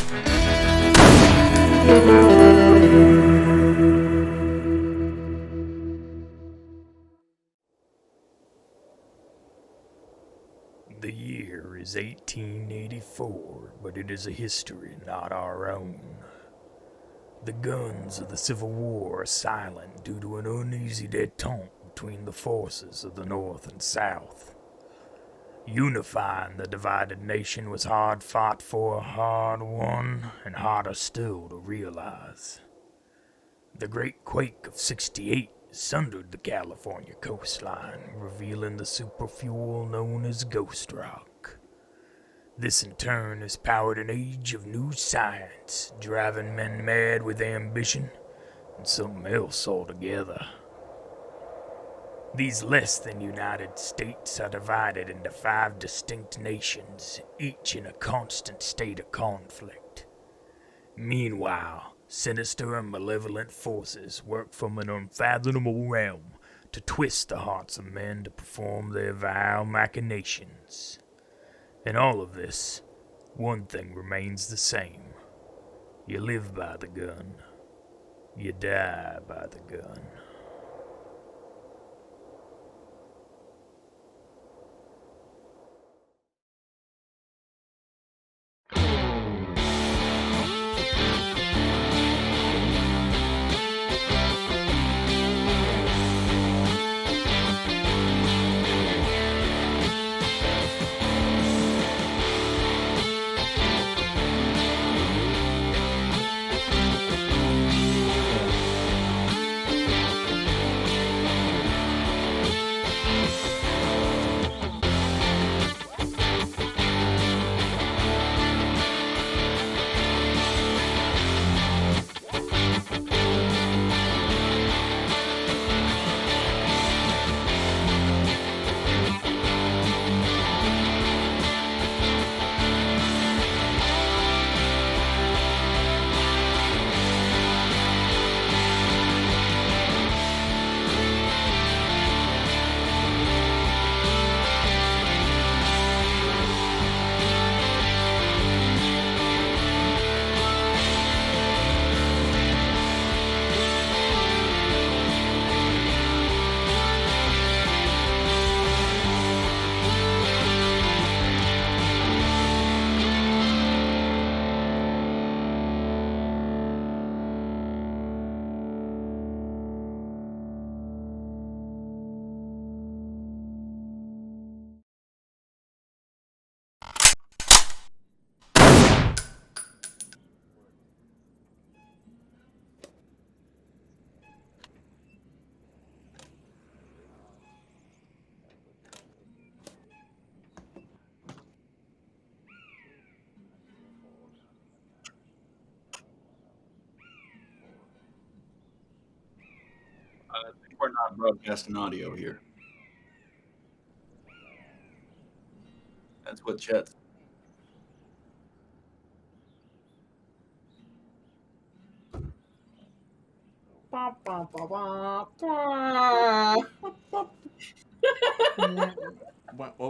The year is 1884, but it is a history not our own. The guns of the Civil War are silent due to an uneasy détente between the forces of the North and South. Unifying the divided nation was hard fought for, hard won, and harder still to realize. The Great Quake of '68 sundered the California coastline, revealing the superfuel known as ghost rock. This in turn has powered an age of new science, driving men mad with ambition and something else altogether. These less than United States are divided into 5 distinct nations, each in a constant state of conflict. Meanwhile, sinister and malevolent forces work from an unfathomable realm to twist the hearts of men to perform their vile machinations. In all of this, one thing remains the same. You live by the gun. You die by the gun. We're not broadcasting audio here. That's what Chet.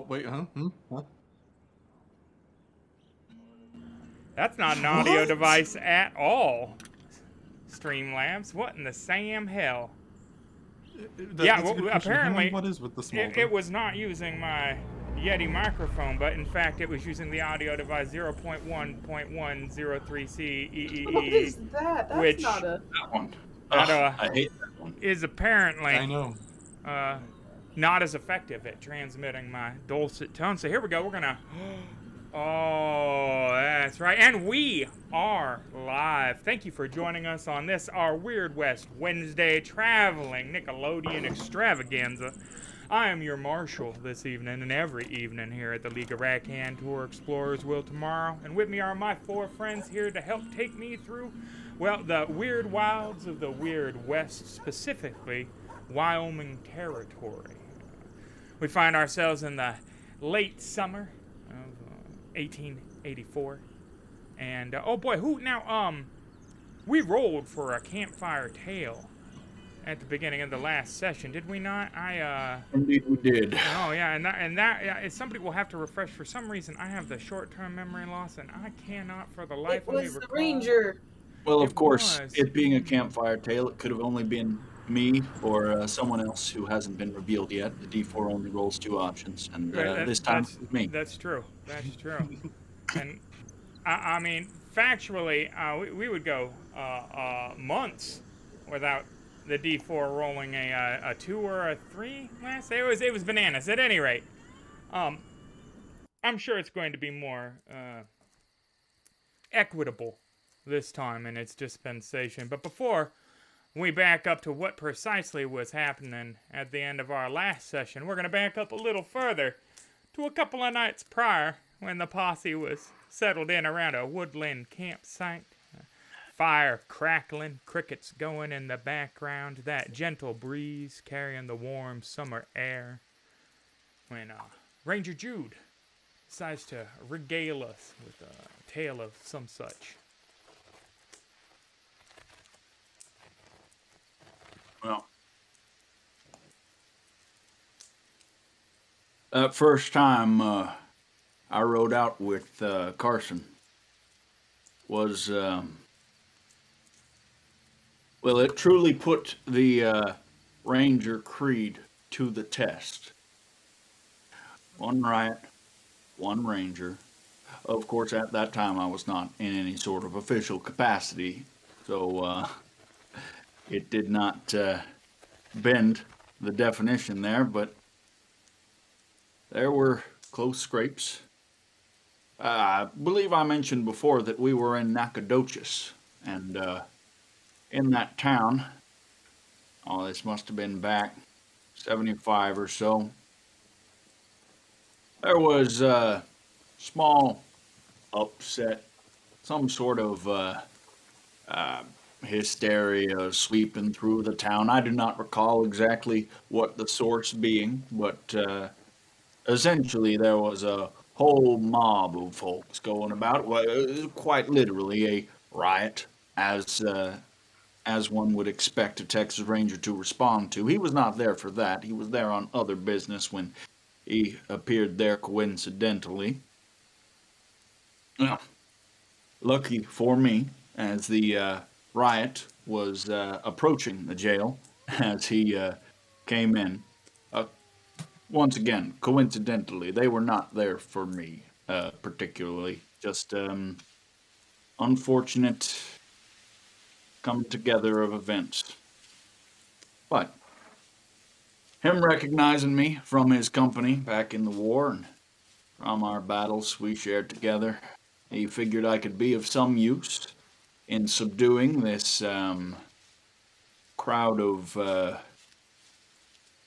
Wait, huh? Huh? That's not an audio device at all. Streamlabs, what in the Sam hell? Apparently, what is with the small it was not using my Yeti microphone, but in fact, it was using the audio device 0.1.103C What is that? That's which not a... That one. I hate that one. Is apparently I know. not as effective at transmitting my dulcet tones. So here we go. We're gonna. Oh, that's right. And we are live. Thank you for joining us on this, our Weird West Wednesday traveling Nickelodeon extravaganza. I am your marshal this evening and every evening here at the League of Rakan Tour Explorers Will Tomorrow. And with me are my 4 friends here to help take me through, well, the weird wilds of the Weird West, specifically Wyoming territory. We find ourselves in the late summer of 1884. And, oh boy, we rolled for a campfire tale at the beginning of the last session, did we not? Indeed, we did. Oh yeah, and that yeah, somebody will have to refresh. For some reason, I have the short-term memory loss, and I cannot for the life It of me was the recall. ranger. Well, of It course, was. it being a campfire tale, it could have only been me or someone else who hasn't been revealed yet. The D4 only rolls 2 options, and this time it was me. That's true. That's true. And I mean, factually, we would go months without the D4 rolling a 2 or a 3 last. It was bananas. At any rate, I'm sure it's going to be more equitable this time in its dispensation. But before we back up to what precisely was happening at the end of our last session, we're going to back up a little further to a couple of nights prior when the posse was settled in around a woodland campsite. Fire crackling, crickets going in the background, that gentle breeze carrying the warm summer air. When Ranger Jude decides to regale us with a tale of some such. Well, that first time I rode out with Carson was, well, it truly put the Ranger creed to the test. One riot, one Ranger. Of course, at that time I was not in any sort of official capacity, so it did not bend the definition there, but there were close scrapes. I believe I mentioned before that we were in Nacogdoches, and in that town, oh, this must have been back 75 or so, there was a small upset, some sort of hysteria sweeping through the town. I do not recall exactly what the source being, but essentially there was a whole mob of folks going about. Well, it was quite literally a riot, as one would expect a Texas Ranger to respond to. He was not there for that. He was there on other business when he appeared there coincidentally. Well, lucky for me, as the riot was approaching the jail, as he came in. Once again, coincidentally, they were not there for me particularly. Just unfortunate coming together of events. But him recognizing me from his company back in the war and from our battles we shared together, he figured I could be of some use in subduing this crowd of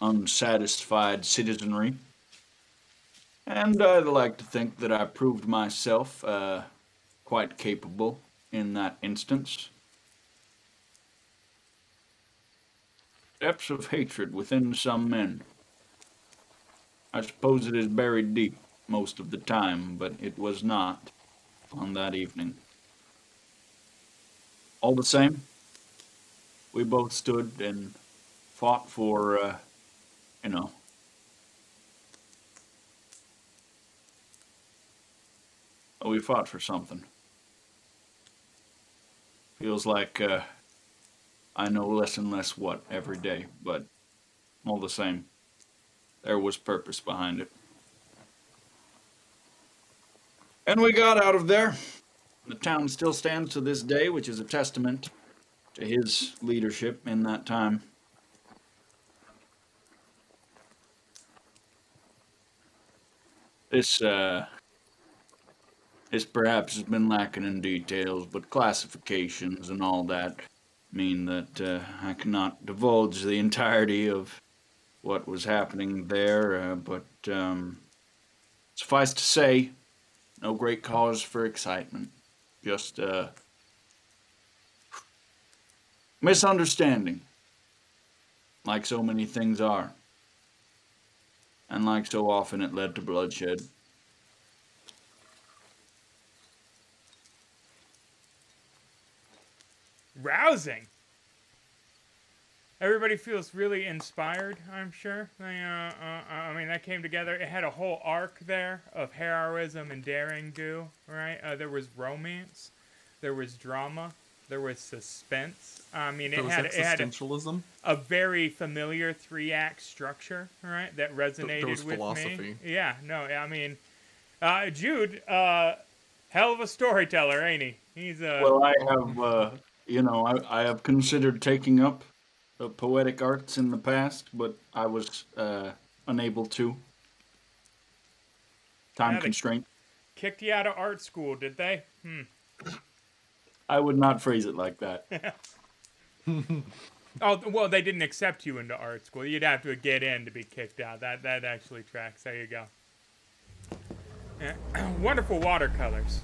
unsatisfied citizenry. And I'd like to think that I proved myself quite capable in that instance. Depths of hatred within some men. I suppose it is buried deep most of the time, but it was not on that evening. All the same, we both stood and fought for, we fought for something. Feels like I know less and less what every day, but all the same, there was purpose behind it. And we got out of there. The town still stands to this day, which is a testament to his leadership in that time. This perhaps has been lacking in details, but classifications and all that mean that I cannot divulge the entirety of what was happening there, but suffice to say, no great cause for excitement. Just misunderstanding, like so many things are. And like so often, it led to bloodshed. Rousing. everybody feels really inspired, I'm sure. I mean, that came together. It had a whole arc there of heroism and daring do, right? There was romance, there was drama, there was suspense. I mean, There was it had existentialism. a very familiar 3-act structure, right? That resonated was with philosophy. me. Yeah, no, I mean, Jude, hell of a storyteller, ain't he? He's Well, I have, I have considered taking up poetic arts in the past, but I was unable to. Time Yeah, they- constraint. kicked you out of art school, did they? I would not phrase it like that. Oh, well, they didn't accept you into art school. You'd have to get in to be kicked out. That actually tracks. There you go. Yeah. Wonderful watercolors.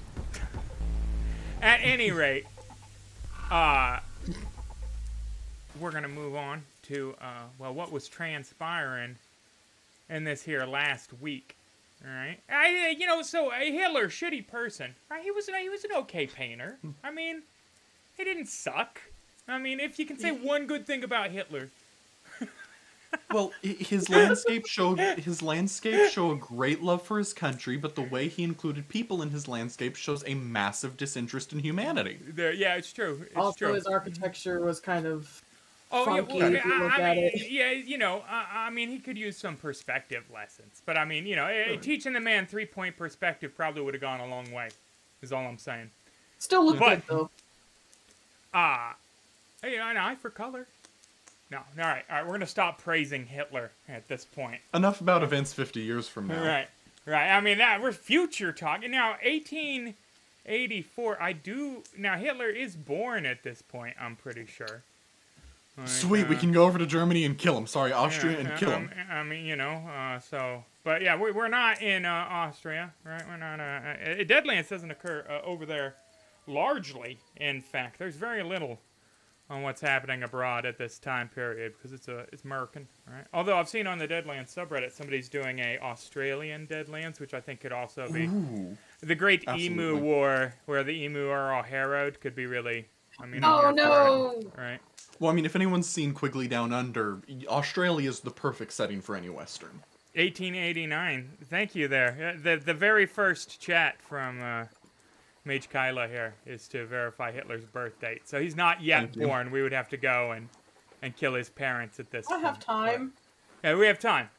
At any rate, we're gonna move on to what was transpiring in this here last week. All right, Hitler, shitty person. Right? He was an okay painter. I mean, he didn't suck. I mean, if you can say one good thing about Hitler. Well, his landscape show a great love for his country, but the way he included people in his landscape shows a massive disinterest in humanity. Yeah, it's true. It's Also, true. his architecture was kind of Oh, funky yeah, well, if you look I at mean, it. yeah, I mean, he could use some perspective lessons, but I mean, teaching the man 3-point perspective probably would have gone a long way. Is all I'm saying. Still look good But- though. An eye for color. No, all right, we're gonna stop praising Hitler at this point. Enough about events 50 years from now. Right. I mean, we're future talking now. 1884. Now Hitler is born at this point. I'm pretty sure. Like, Sweet, we can go over to Germany and kill him. Sorry, Austria and kill him. I mean, but yeah, we're not in Austria, right? We're not. Deadlands doesn't occur over there, largely. In fact, there's very little on what's happening abroad at this time period because it's American, right? Although I've seen on the Deadlands subreddit somebody's doing a Australian Deadlands, which I think could also be the Great Emu Absolutely. War, where the emu are all harrowed, could be really. I mean, Oh I'm here for no! it, right? Well, I mean, if anyone's seen Quigley Down Under, Australia is the perfect setting for any Western. 1889. Thank you there. The very first chat from Mage Kyla here is to verify Hitler's birth date. So he's not yet Thank you. born. We would have to go and kill his parents at this I point. have time. Yeah, we have time.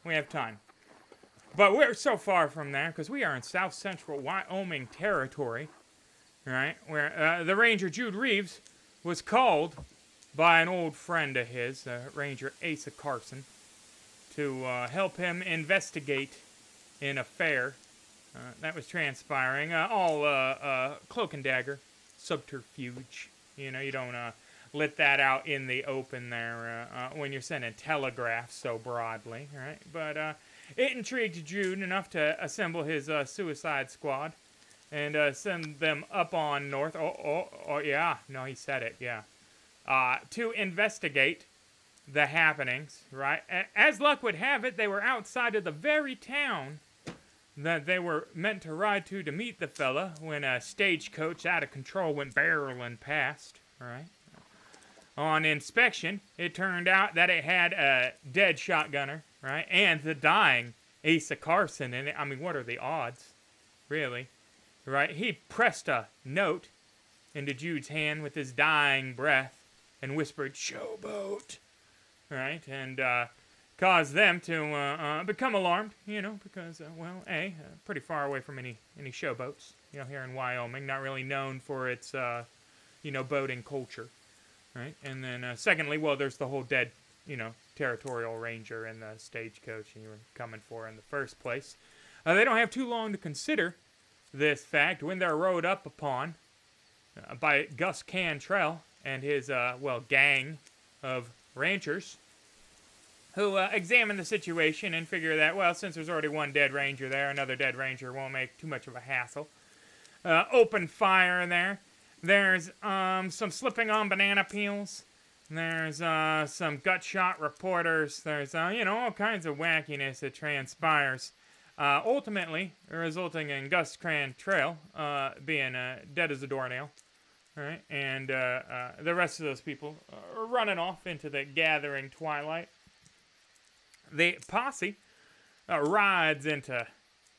But we're so far from there because we are in south central Wyoming territory, right? Where the Ranger Jude Reeves was called by an old friend of his, Ranger Asa Carson, to help him investigate an affair that was transpiring. All cloak and dagger, subterfuge. You don't let that out in the open there when you're sending telegraphs so broadly, right? But it intrigued Jude enough to assemble his suicide squad and send them up on north. Oh, yeah. No, he said it, yeah. To investigate the happenings, right? As luck would have it, they were outside of the very town that they were meant to ride to meet the fella when a stagecoach out of control went barreling past, right? On inspection, it turned out that it had a dead shotgunner, right? And the dying Asa Carson in it. I mean, what are the odds, really? Right? He pressed a note into Jude's hand with his dying breath and whispered, "Showboat," right? And caused them to become alarmed, because, pretty far away from any showboats, here in Wyoming, not really known for its, boating culture, right? And then, secondly, well, there's the whole dead, territorial ranger in the stagecoach you were coming for in the first place. They don't have too long to consider this fact when they're rowed up upon by Gus Cantrell and his, gang of ranchers, who examine the situation and figure that, well, since there's already one dead ranger there, another dead ranger won't make too much of a hassle. Open fire there. There's some slipping on banana peels. There's some gut shot reporters. There's, all kinds of wackiness that transpires. Ultimately, resulting in Gus Cantrell being dead as a doornail. right? And the rest of those people are running off into the gathering twilight. The posse rides into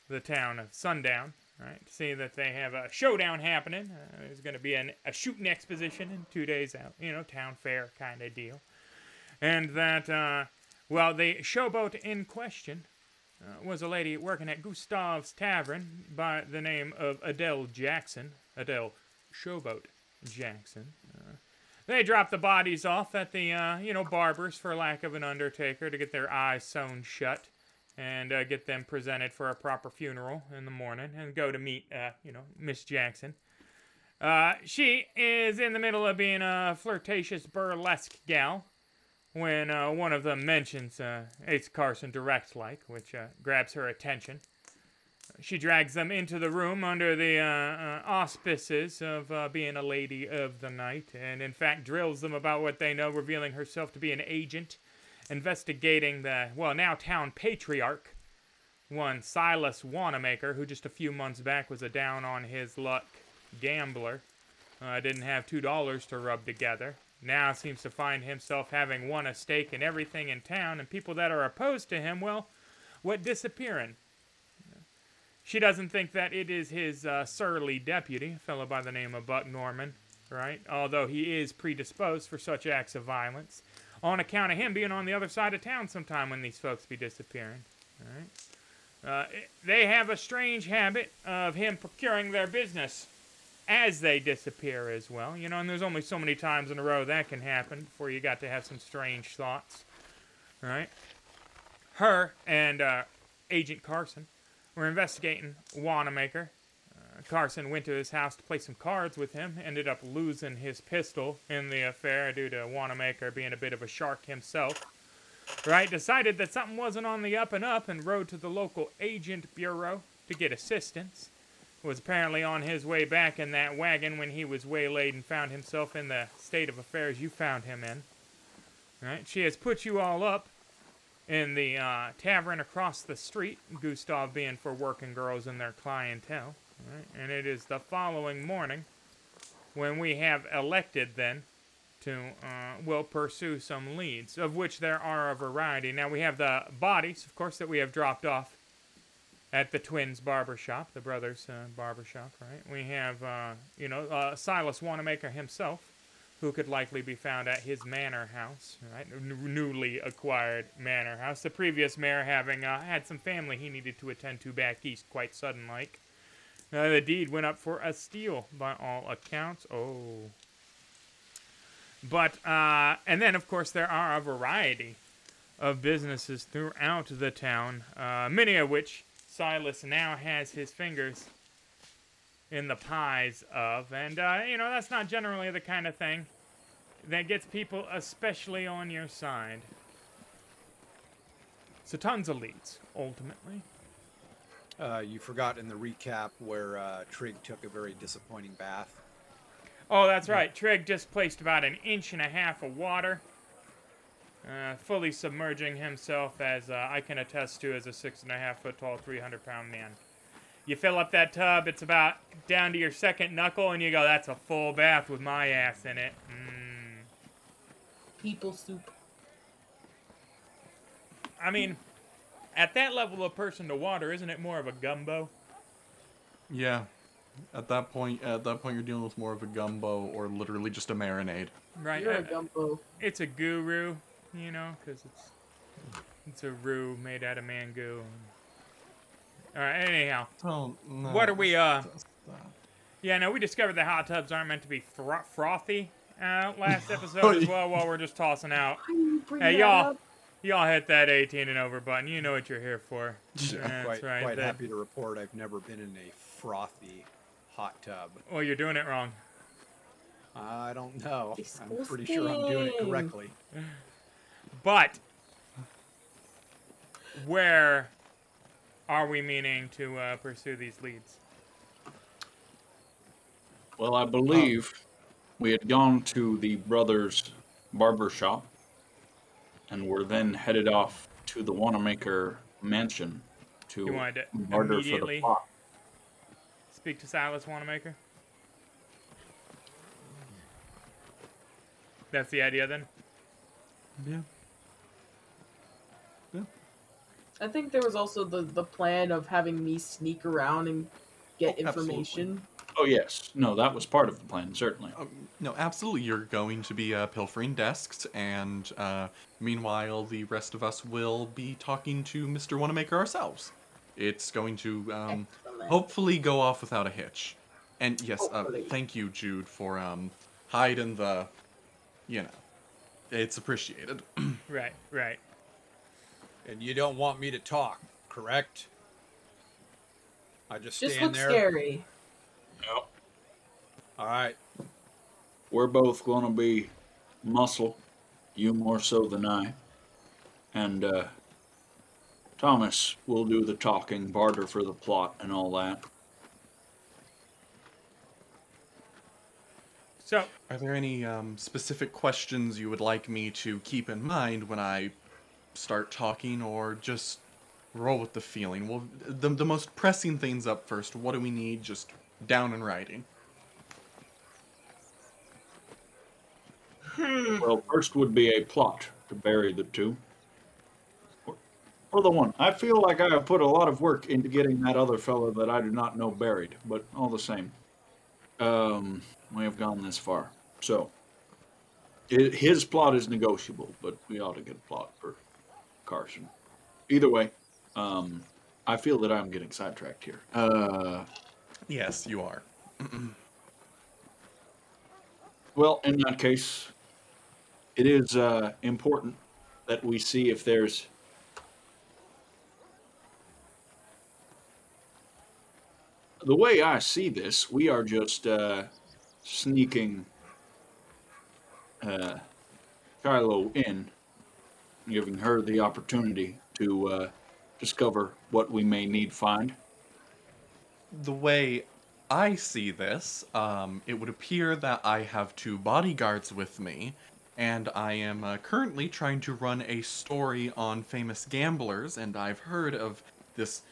the town of Sundown, right, to see that they have a showdown happening. There's going to be a shooting exposition in 2 days out, town fair kind of deal. And that, the showboat in question was a lady working at Gustav's Tavern by the name of Adele Jackson. Adele Showboat Jackson. They dropped the bodies off at the, barbers, for lack of an undertaker, to get their eyes sewn shut and get them presented for a proper funeral in the morning and go to meet, Miss Jackson. She is in the middle of being a flirtatious burlesque gal when one of them mentions Ace Carson direct-like, which grabs her attention. She drags them into the room under the auspices of being a lady of the night, and in fact drills them about what they know, revealing herself to be an agent investigating the, now town patriarch, one Silas Wannamaker, who just a few months back was a down-on-his-luck gambler. Didn't have $2 to rub together. Now seems to find himself having won a stake in everything in town, and people that are opposed to him, what disappearing? She doesn't think that it is his surly deputy, a fellow by the name of Buck Norman, right? Although he is predisposed for such acts of violence, on account of him being on the other side of town sometime when these folks be disappearing, right? They have a strange habit of him procuring their business as they disappear as well, and there's only so many times in a row that can happen before you got to have some strange thoughts, right? Her and Agent Carson were investigating Wannamaker. Carson went to his house to play some cards with him, ended up losing his pistol in the affair due to Wannamaker being a bit of a shark himself, right? Decided that something wasn't on the up and up and rode to the local agent bureau to get assistance. Was apparently on his way back in that wagon when he was waylaid and found himself in the state of affairs you found him in. Right? She has put you all up in the tavern across the street, Gustav being for working girls and their clientele. Right? And it is the following morning when we have elected then to, pursue some leads, of which there are a variety. Now we have the bodies, of course, that we have dropped off at the twins' barbershop, the brothers' barbershop, right? We have, Silas Wannamaker himself, who could likely be found at his manor house, right? Newly acquired manor house. The previous mayor having had some family he needed to attend to back east quite sudden-like. The deed went up for a steal, by all accounts. Oh. But, and then, of course, there are a variety of businesses throughout the town, many of which Silas now has his fingers in the pies of, and that's not generally the kind of thing that gets people especially on your side. So tons of leads, ultimately. You forgot in the recap where Trig took a very disappointing bath. Oh, that's right. Trig just placed about 1.5 inches of water, fully submerging himself, as I can attest to, as a 6.5 foot tall, 300-pound man. You fill up that tub, it's about down to your second knuckle, and you go, that's a full bath with my ass in it. People soup. I mean, at that level of person to water, isn't it more of a gumbo? Yeah. At that point, you're dealing with more of a gumbo or literally just a marinade. Right. You're a gumbo. It's a guru, because it's a roux made out of mango. All right. Anyhow, Oh, no. what are we? Yeah, no, we discovered that hot tubs aren't meant to be frothy. Last episode as well. While we're just tossing out. Hey, y'all hit that 18 and over button. You know what you're here for. That's right. Quite happy to report I've never been in a frothy hot tub. Well, you're doing it wrong. I don't know. I'm Disgusting. pretty sure I'm doing it correctly. But where are we meaning to pursue these leads? Well, I believe we had gone to the brothers' barber shop and were then headed off to the Wannamaker mansion to You wanted to barter for immediately the plot. speak to Silas Wannamaker? That's the idea then? Yeah. I think there was also the plan of having me sneak around and get Oh, absolutely. information. Oh, yes. No, that was part of the plan, certainly. No, absolutely. You're going to be pilfering desks, and meanwhile, the rest of us will be talking to Mr. Wannamaker ourselves. It's going to Excellent. hopefully go off without a hitch. And yes, Hopefully. thank you, Jude, for hiding the, it's appreciated. Right, right. And you don't want me to talk, correct? I just Just stand look there. scary. Yep. All right. We're both going to be muscle, you more so than I. And Thomas will do the talking, barter for the plot, and all that. So, Are there any specific questions you would like me to keep in mind when I start talking, or just roll with the feeling? Well, the most pressing things up first. What do we need just down in writing? Well, first would be a plot to bury the two. For the one, I feel like I have put a lot of work into getting that other fellow that I do not know buried, but all the same, we have gone this far. So, his plot is negotiable, but we ought to get a plot for Carson. Either way, I feel that I'm getting sidetracked here. Yes, you are. Well, in that case, it is important that we see if there's the way I see this. We are just sneaking Shiloh in, giving her the opportunity to discover what we may need find. The way I see this, it would appear that I have 2 bodyguards with me, and I am currently trying to run a story on famous gamblers, and I've heard of this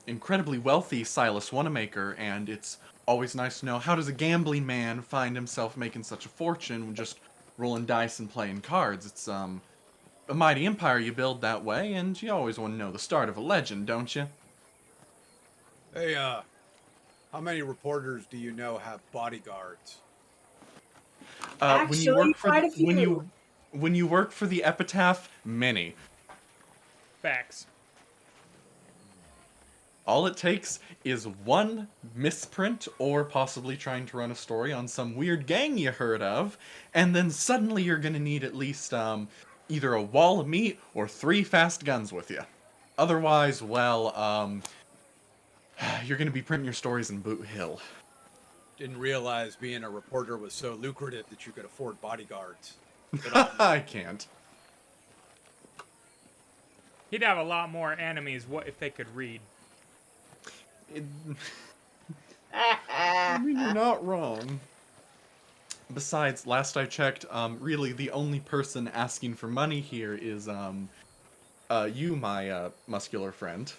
incredibly wealthy Silas Wannamaker, and it's always nice to know, how does a gambling man find himself making such a fortune just rolling dice and playing cards? It's a mighty empire you build that way, and you always want to know the start of a legend, don't you? Hey, how many reporters do you know have bodyguards? When you work Actually, for quite a when few. you work for the Epitaph, many. facts. All it takes is one misprint, or possibly trying to run a story on some weird gang you heard of, and then suddenly you're gonna need at least either a wall of meat or 3 fast guns with you. Otherwise, well, you're gonna be printing your stories in Boot Hill. Didn't realize being a reporter was so lucrative that you could afford bodyguards. I can't. He'd have a lot more enemies. What if they could read? I mean, you're not wrong. Besides, last I checked, really the only person asking for money here is you, my muscular friend.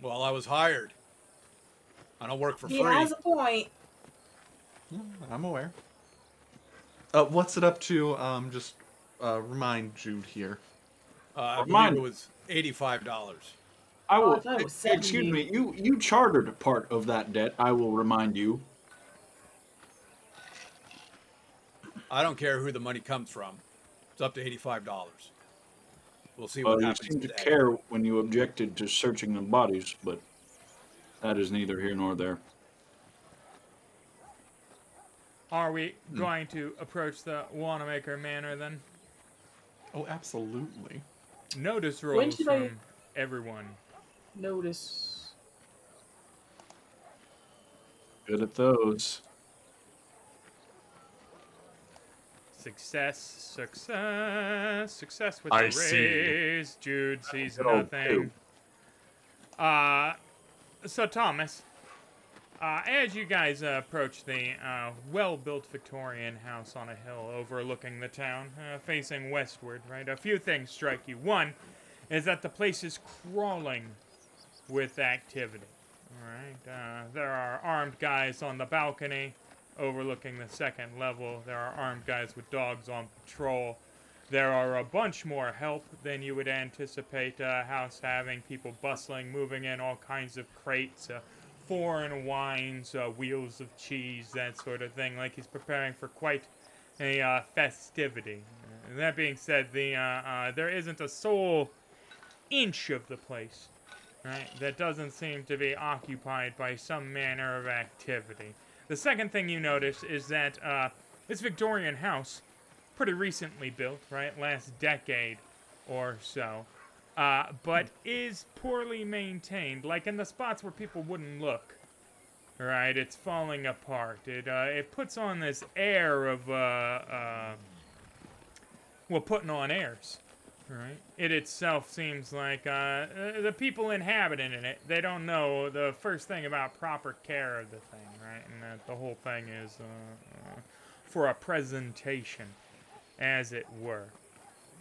Well, I was hired. I don't work for He free. has a point. I'm aware. What's it up to? Just remind Jude here. I Mine- believe it was $85. I Oh, will. I thought it was Excuse 70. me. You chartered part of that debt. I will remind you. I don't care who the money comes from. It's up to $85. We'll see Well, what you happens seemed to today. care when you objected to searching the bodies, but that is neither here nor there. Are we going to approach the Wannamaker Manor then? Oh, absolutely. Notice When rolls should from I- everyone. Notice. Good at those. Success, success with I the see. raise. Jude sees Good old nothing. So Thomas, as you guys approach the well-built Victorian house on a hill overlooking the town, facing westward, right, a few things strike you. One is that the place is crawling with activity. All right, there are armed guys on the balcony. overlooking the second level. There are armed guys with dogs on patrol. There are a bunch more help than you would anticipate a house having. People bustling, moving in all kinds of crates, foreign wines, wheels of cheese, that sort of thing. Like he's preparing for quite a festivity. That being said, there isn't a sole inch of the place, right, that doesn't seem to be occupied by some manner of activity. The second thing you notice is that this Victorian house, pretty recently built, right, last decade or so, but is poorly maintained, like in the spots where people wouldn't look. Right, it's falling apart. It puts on this air of putting on airs. Right. It itself seems like the people inhabiting it, they don't know the first thing about proper care of the thing, right? And that the whole thing is for a presentation, as it were.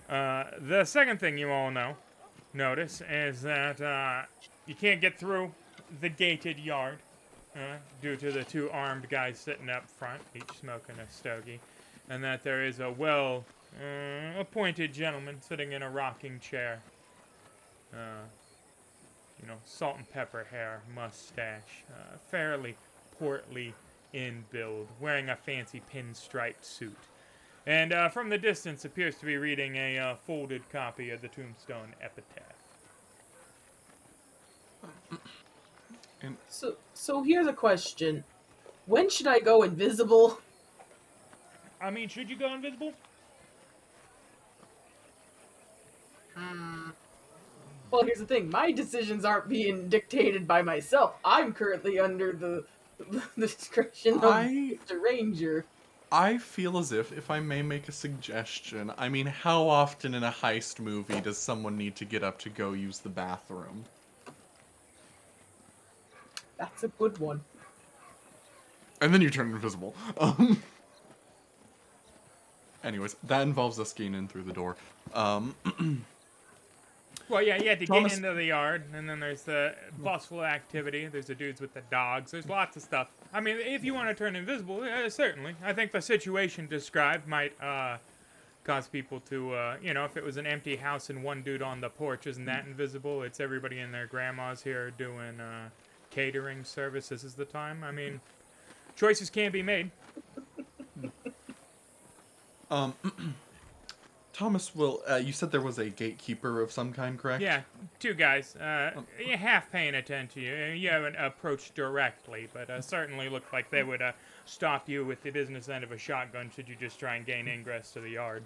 The second thing you all notice is that you can't get through the gated yard due to the two armed guys sitting up front, each smoking a stogie, and that there is a appointed gentleman sitting in a rocking chair. Salt and pepper hair, mustache, fairly portly in build, wearing a fancy pinstriped suit. And from the distance appears to be reading a folded copy of the Tombstone Epitaph. So here's a question. When should I go invisible? I mean, should you go invisible? Well, here's the thing. My decisions aren't being dictated by myself. I'm currently under the discretion of the Ranger. I feel as if I may make a suggestion, I mean, how often in a heist movie does someone need to get up to go use the bathroom? That's a good one. And then you turn invisible. Anyways, that involves us getting in through the door. Well, yeah, you had to Thomas- get into the yard, and then there's the bustle activity. There's the dudes with the dogs. There's lots of stuff. I mean, if you want to turn invisible, certainly. I think the situation described might cause people to, if it was an empty house and one dude on the porch, isn't that invisible? It's everybody and their grandmas here doing catering service. This is the time. I mean, choices can be made. Thomas, you said there was a gatekeeper of some kind, correct? Yeah, two guys. You're half paying attention to you. You haven't approached directly, but certainly looked like they would stop you with the business end of a shotgun should you just try and gain ingress to the yard.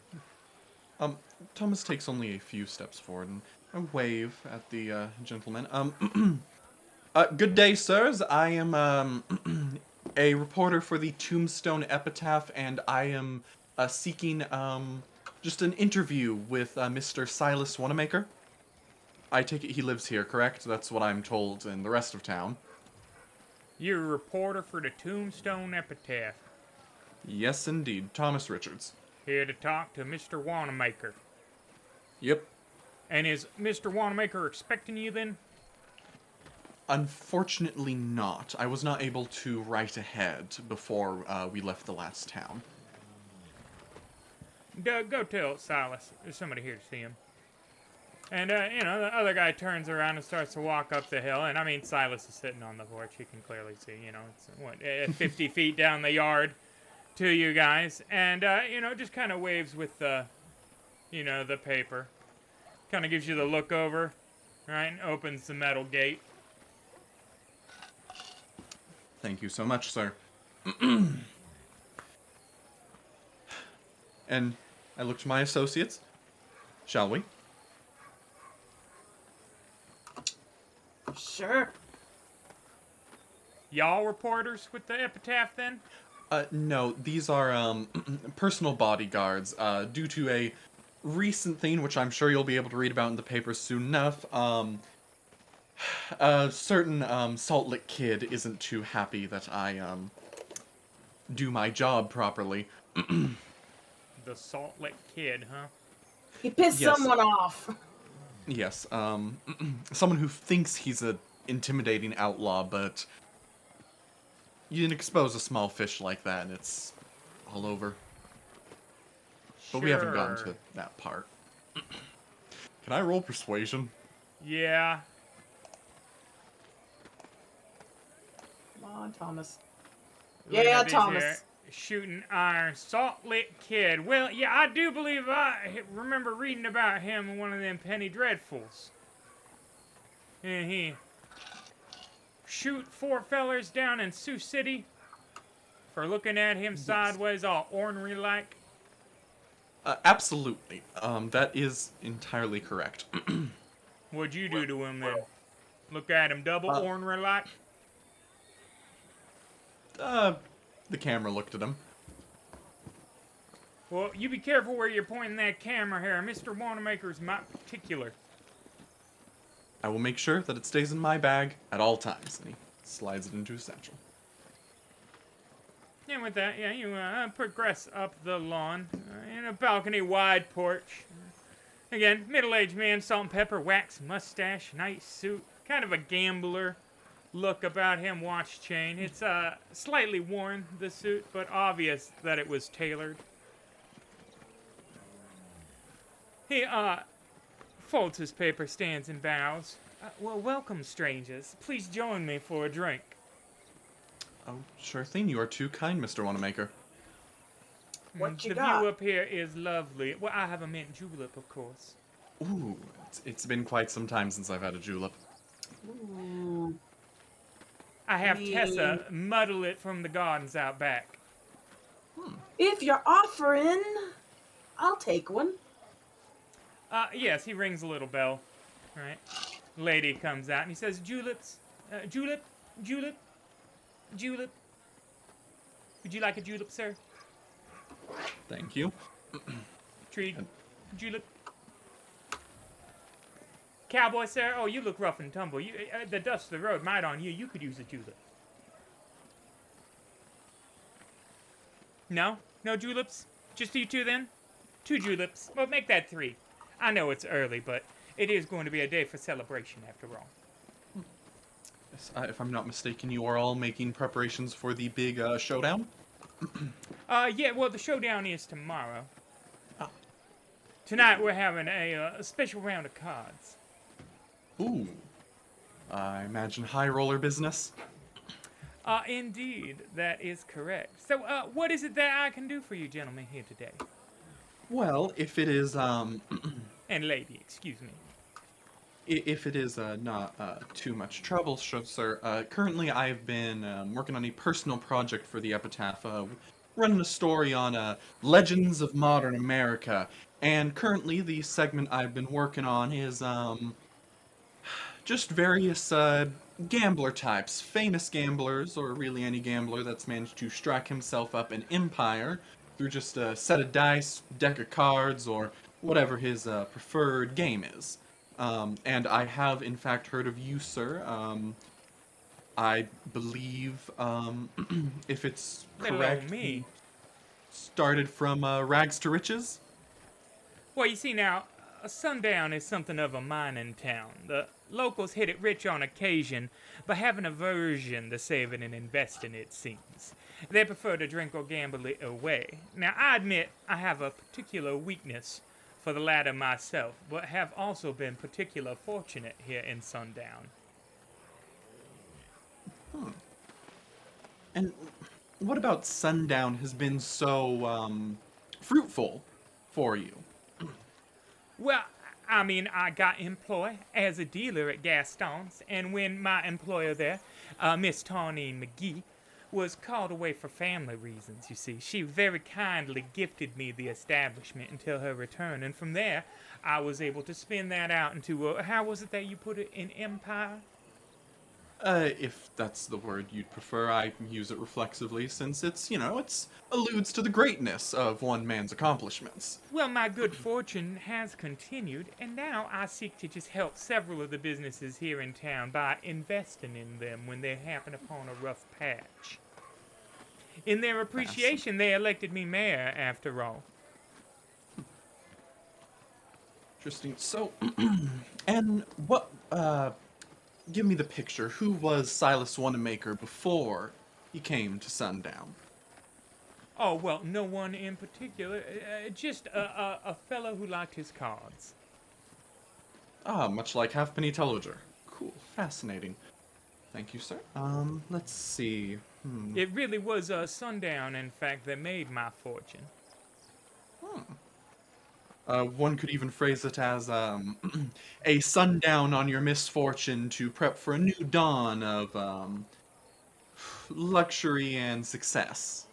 Thomas takes only a few steps forward and a wave at the gentleman. Good day, sirs. I am a reporter for the Tombstone Epitaph, and I am seeking just an interview with Mr. Silas Wannamaker. I take it he lives here, correct? That's what I'm told in the rest of town. You're a reporter for the Tombstone Epitaph. Yes, indeed. Thomas Richards. Here to talk to Mr. Wannamaker. Yep. And is Mr. Wannamaker expecting you then? Unfortunately not. I was not able to write ahead before we left the last town. Go tell Silas. There's somebody here to see him. And, the other guy turns around and starts to walk up the hill. And, I mean, Silas is sitting on the porch. You can clearly see, it's, 50 feet down the yard to you guys. And, just kind of waves with the paper. Kind of gives you the look over, right? And opens the metal gate. Thank you so much, sir. And I look to my associates. Shall we? Sure. Y'all reporters with the epitaph then? No, these are, personal bodyguards, due to a recent thing, which I'm sure you'll be able to read about in the papers soon enough. A certain, Salt Lick kid isn't too happy that I, do my job properly. The Salt Lick Kid, huh? He pissed Yes. someone off. Yes, someone who thinks he's a intimidating outlaw, but You expose a small fish like that, and it's all over. But we haven't gotten Sure. to that part. Can I roll persuasion? Yeah. Come on, Thomas. Look Yeah, at this Thomas. here shooting iron, salt lick kid. Well, yeah, I do believe I remember reading about him in one of them Penny Dreadfuls. And he shoot 4 fellers down in Sioux City for looking at him sideways, all ornery like. Absolutely. That is entirely correct. What'd you do to him then? Look at him double ornery like? The camera looked at him. Well, you be careful where you're pointing that camera here. Mr. Wannamaker's my particular. I will make sure that it stays in my bag at all times. And he slides it into his satchel. And with that, yeah, you progress up the lawn in a balcony wide porch. Again, middle-aged man, salt and pepper, wax mustache, nice suit, kind of a gambler look about him, watch chain. It's slightly worn, the suit, but obvious that it was tailored. He folds his paper, stands and bows. Well, welcome, strangers. Please join me for a drink. Oh, sure thing. You are too kind, Mr. Wannamaker. What you The got? view up here is lovely. Well, I have a mint julep, of course. Ooh, it's been quite some time since I've had a julep. Ooh. I have Me. Tessa muddle it from the gardens out back. If you're offering, I'll take one. Yes, he rings a little bell, right? Lady comes out and he says, juleps, julep, julep, julep. Would you like a julep, sir? Thank you. Tree, julep. Cowboy, sir? Oh, you look rough and tumble. You, the dust of the road might on you. You could use a julep. No? No juleps? Just you two, then? 2 juleps. Well, make that 3. I know it's early, but it is going to be a day for celebration, after all. Yes, if I'm not mistaken, you are all making preparations for the big showdown? Yeah, well, the showdown is tomorrow. Tonight we're having a special round of cards. Ooh. I imagine high roller business. Indeed, that is correct. So, what is it that I can do for you gentlemen here today? Well, if it is, And lady, excuse me. if it is not too much trouble, sir, currently I've been working on a personal project for the Epitaph, running a story on legends of modern America, and currently the segment I've been working on is just various gambler types, famous gamblers, or really any gambler that's managed to strike himself up an empire through just a set of dice, deck of cards, or whatever his preferred game is. And I have, in fact, heard of you, sir. I believe, if it's Little correct, old me. you started from rags to riches? Well, you see now, Sundown is something of a mining town. The locals hit it rich on occasion, but have an aversion to saving and investing, it seems. They prefer to drink or gamble it away. Now, I admit I have a particular weakness for the latter myself, but have also been particularly fortunate here in Sundown. And what about Sundown has been so fruitful for you? Well, I mean, I got employed as a dealer at Gaston's, and when my employer there, Miss Tawny McGee, was called away for family reasons, you see, she very kindly gifted me the establishment until her return, and from there, I was able to spin that out into, how was it that you put it, an empire? If that's the word you'd prefer, I use it reflexively since it's, it's alludes to the greatness of one man's accomplishments. Well, my good fortune has continued, and now I seek to just help several of the businesses here in town by investing in them when they happen upon a rough patch. In their appreciation, they elected me mayor, after all. Interesting. So, and what, give me the picture. Who was Silas Wannamaker before you came to sundown? Oh, well, no one in particular. Just a fellow who liked his cards. Ah, much like Halfpenny Tellager. Cool, fascinating. Thank you, sir. Let's see. It really was sundown, in fact, that made my fortune. One could even phrase it as a sundown on your misfortune to prep for a new dawn of luxury and success.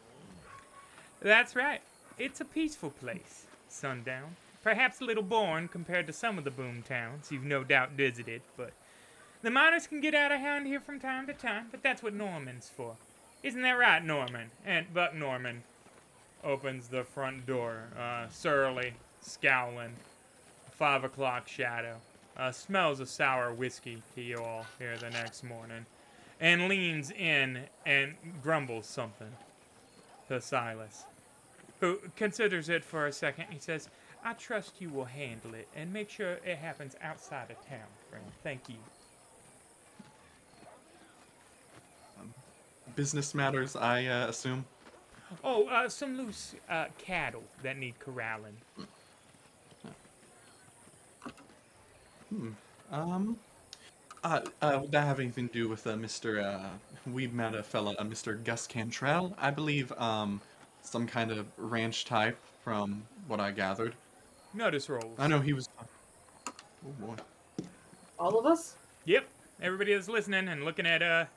That's right. It's a peaceful place, sundown. Perhaps a little boring compared to some of the boom towns you've no doubt visited, but the miners can get out of hand here from time to time, but that's what Norman's for. Isn't that right, Norman? And Buck Norman opens the front door, surly, scowling, 5 o'clock shadow. Smells of sour whiskey to you all here the next morning, and leans in and grumbles something to Silas, who considers it for a second. He says, I trust you will handle it, and make sure it happens outside of town, friend. Thank you. Business matters, I assume. Oh, some loose cattle that need corralling. Would that have anything to do with Mr. We met a fella, Mr. Gus Cantrell, I believe, some kind of ranch type, from what I gathered. Notice rolls. I know he was. Oh boy. All of us? Yep. Everybody that's listening and looking at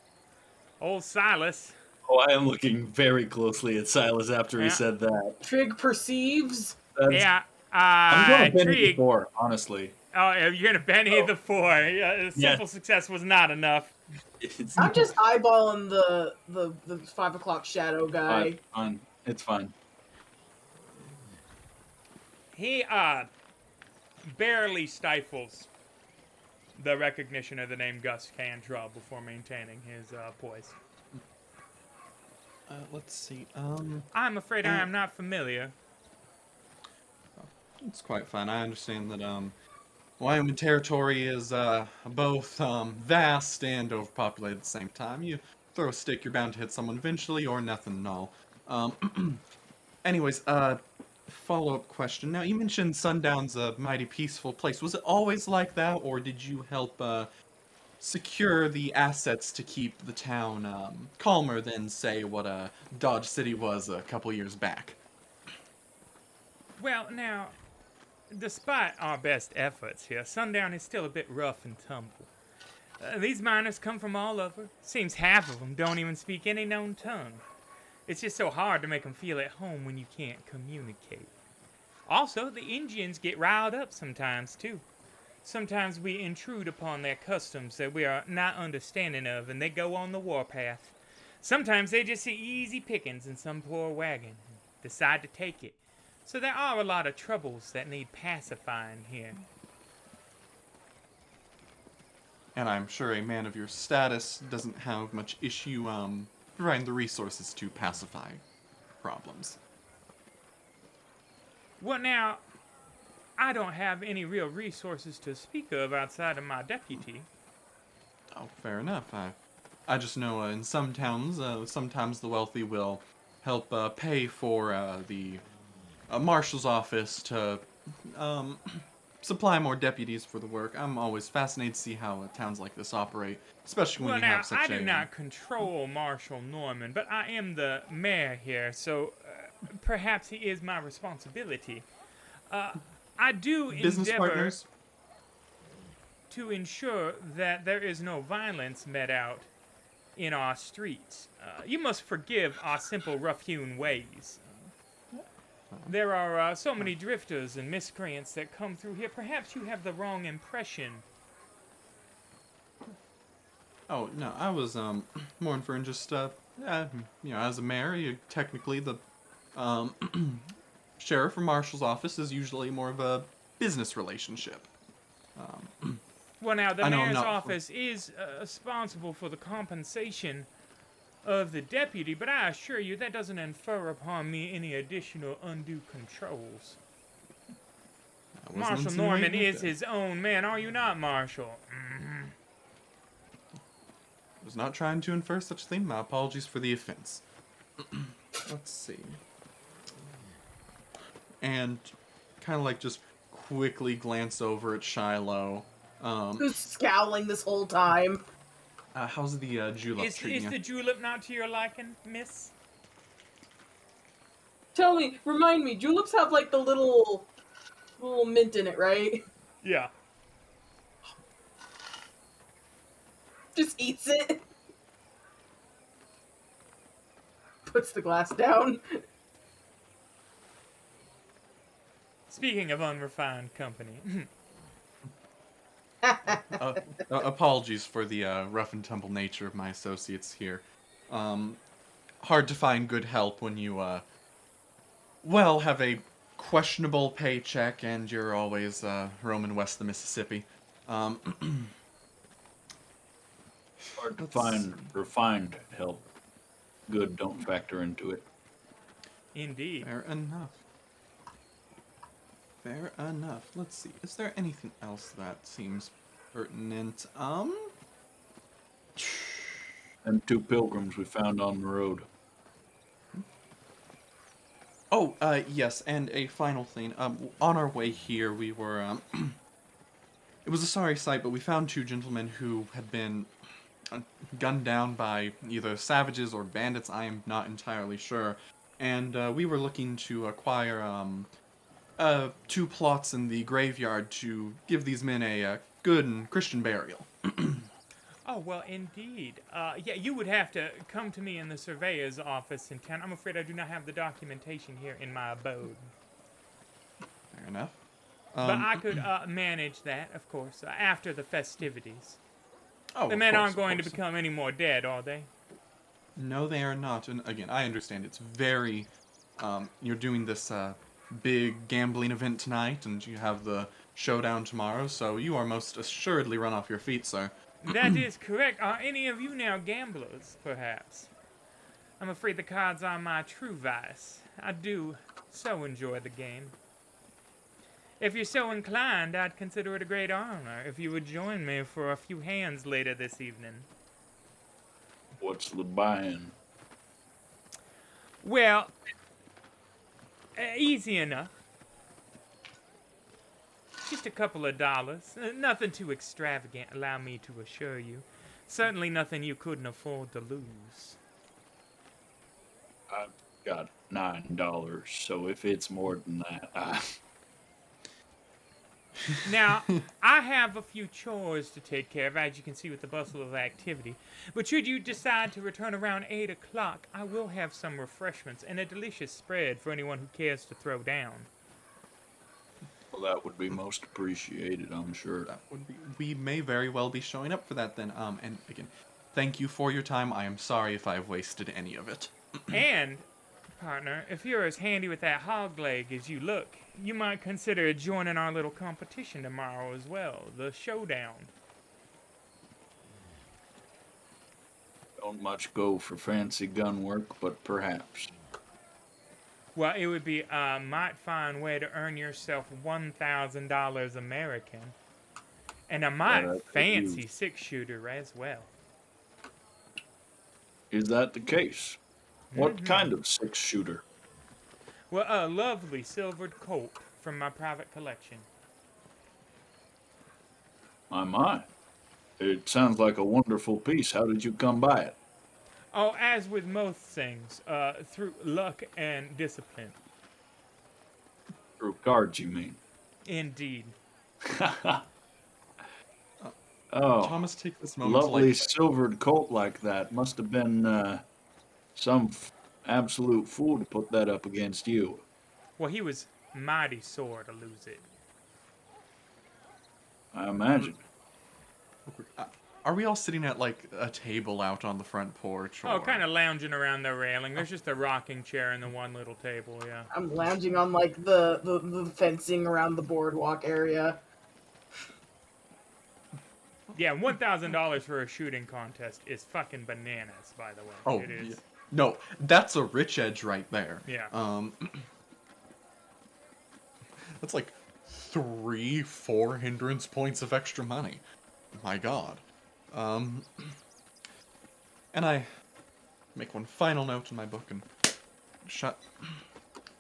old Silas. Oh, I am looking very closely at Silas after he Yeah. said that. Trig perceives. Yeah. I'm going to Benny Trig. before, honestly. Oh, you're gonna Benny the 4. Simple success was not enough. It's I'm just eyeballing the 5 o'clock shadow guy. fun. It's fun. He barely stifles the recognition of the name Gus Cantrell before maintaining his poise. Let's see. I'm afraid I am not familiar. It's quite fine. I understand that Wyoming territory is both vast and overpopulated at the same time. You throw a stick, you're bound to hit someone eventually, or nothing at all. Anyways, follow-up question. Now, you mentioned Sundown's a mighty peaceful place. Was it always like that, or did you help secure the assets to keep the town calmer than, say, what Dodge City was a couple years back? Well, now, despite our best efforts here, Sundown is still a bit rough and tumble. These miners come from all over. Seems half of them don't even speak any known tongue. It's just so hard to make them feel at home when you can't communicate. Also, the Indians get riled up sometimes, too. Sometimes we intrude upon their customs that we are not understanding of, and they go on the warpath. Sometimes they just see easy pickings in some poor wagon and decide to take it. So there are a lot of troubles that need pacifying here. And I'm sure a man of your status doesn't have much issue providing the resources to pacify problems. Well, now, I don't have any real resources to speak of outside of my deputy. Oh, fair enough. I just know in some towns, sometimes the wealthy will help pay for the marshal's office to supply more deputies for the work. I'm always fascinated to see how towns like this operate, especially when Well, you now, have such I do not control Marshal Norman, but I am the mayor here, so perhaps he is my responsibility. I do business endeavor partners. to ensure that there is no violence met out in our streets. You must forgive our simple, rough-hewn ways. There are so many drifters and miscreants that come through here. Perhaps you have the wrong impression. Oh no, I was more inferring just as a mayor, you technically the sheriff or marshal's office is usually more of a business relationship. Well, now, the I know I'm mayor's not- office is responsible for the compensation of the deputy, but I assure you that doesn't infer upon me any additional undue controls. I wasn't Marshal insinuating Norman is that. his own man, are you not, Marshal? was not trying to infer such a thing. My apologies for the offense. Let's see. And kind of like just quickly glance over at Shiloh. Who's scowling this whole time? How's the julep Is treating you? the julep not to your liking, miss? Tell me, remind me, juleps have like the little mint in it, right? Yeah. Just eats it. Puts the glass down. Speaking of unrefined company. Apologies for the rough and tumble nature of my associates here. Hard to find good help when you, well, have a questionable paycheck and you're always roaming west of the Mississippi. Hard to Let's find refined help. Good don't factor into it. Indeed. Fair enough. Fair enough. Let's see. Is there anything else that seems pertinent? And 2 pilgrims we found on the road. Oh, yes, and a final thing. On our way here, we were, it was a sorry sight, but we found 2 gentlemen who had been gunned down by either savages or bandits, I am not entirely sure. And, we were looking to acquire, 2 plots in the graveyard to give these men a good and Christian burial. Oh, well, indeed. Yeah, you would have to come to me in the surveyor's office in town. I'm afraid I do not have the documentation here in my abode. Fair enough. But I could manage that, of course, after the festivities. Oh, The of men course, aren't of going to course. become any more dead, are they? No, they are not. And again, I understand it's very. You're doing this big gambling event tonight, and you have the showdown tomorrow, so you are most assuredly run off your feet, sir. That is correct. Are any of you now gamblers, perhaps? I'm afraid the cards are my true vice. I do so enjoy the game. If you're so inclined, I'd consider it a great honor if you would join me for a few hands later this evening. What's the buy-in? Well, easy enough. Just a couple of dollars. Nothing too extravagant, allow me to assure you. Certainly nothing you couldn't afford to lose. I've got $9, so if it's more than that, Now, I have a few chores to take care of, as you can see with the bustle of activity. But should you decide to return around 8 o'clock, I will have some refreshments and a delicious spread for anyone who cares to throw down. well, that would be most appreciated, I'm sure. That would be. We may very well be showing up for that then. And again, thank you for your time. I am sorry if I've wasted any of it. And, partner, if you're as handy with that hog leg as you look, you might consider joining our little competition tomorrow as well, the showdown. Don't much go for fancy gun work, but perhaps. Well, it would be a might fine way to earn yourself $1,000 American. And a might I could fancy use. 6-shooter as well. Is that the case? What kind of 6-shooter? Well, a lovely silvered Colt from my private collection. My. It sounds like a wonderful piece. How did you come by it? Oh, as with most things, through luck and discipline. Through cards, you mean? Indeed. Oh, Thomas, take this moment to lovely like. silvered coat like that. Must have been some absolute fool to put that up against you. Well, he was mighty sore to lose it. I imagine. Are we all sitting at like a table out on the front porch? Or... Oh, kind of lounging around the railing. There's just a rocking chair and the one little table, yeah. I'm lounging on like the fencing around the boardwalk area. Yeah, $1,000 for a shooting contest is fucking bananas, by the way. Oh, It is. yeah. No, that's a rich edge right there. Yeah. That's like 3-4 hindrance points of extra money. My God. And I make one final note in my book and shut.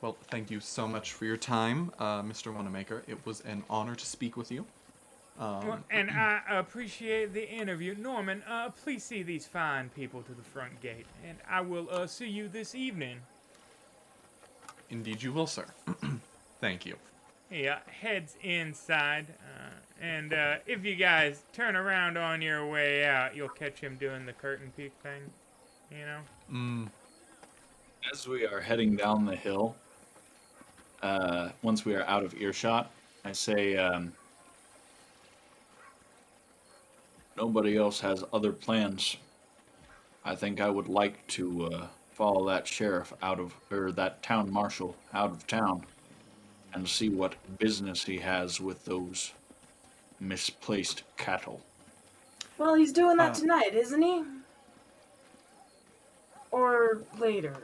Well, thank you so much for your time, Mr. Wannamaker. It was an honor to speak with you. Well, and I appreciate the interview. Norman, please see these fine people to the front gate, and I will see you this evening. Indeed you will, sir. Thank you. He heads inside, and if you guys turn around on your way out, you'll catch him doing the curtain peek thing, you know? As we are heading down the hill, once we are out of earshot, I say, nobody else has other plans. I think I would like to follow that sheriff that town marshal out of town and see what business he has with those misplaced cattle. Well, he's doing that tonight, isn't he? Or later?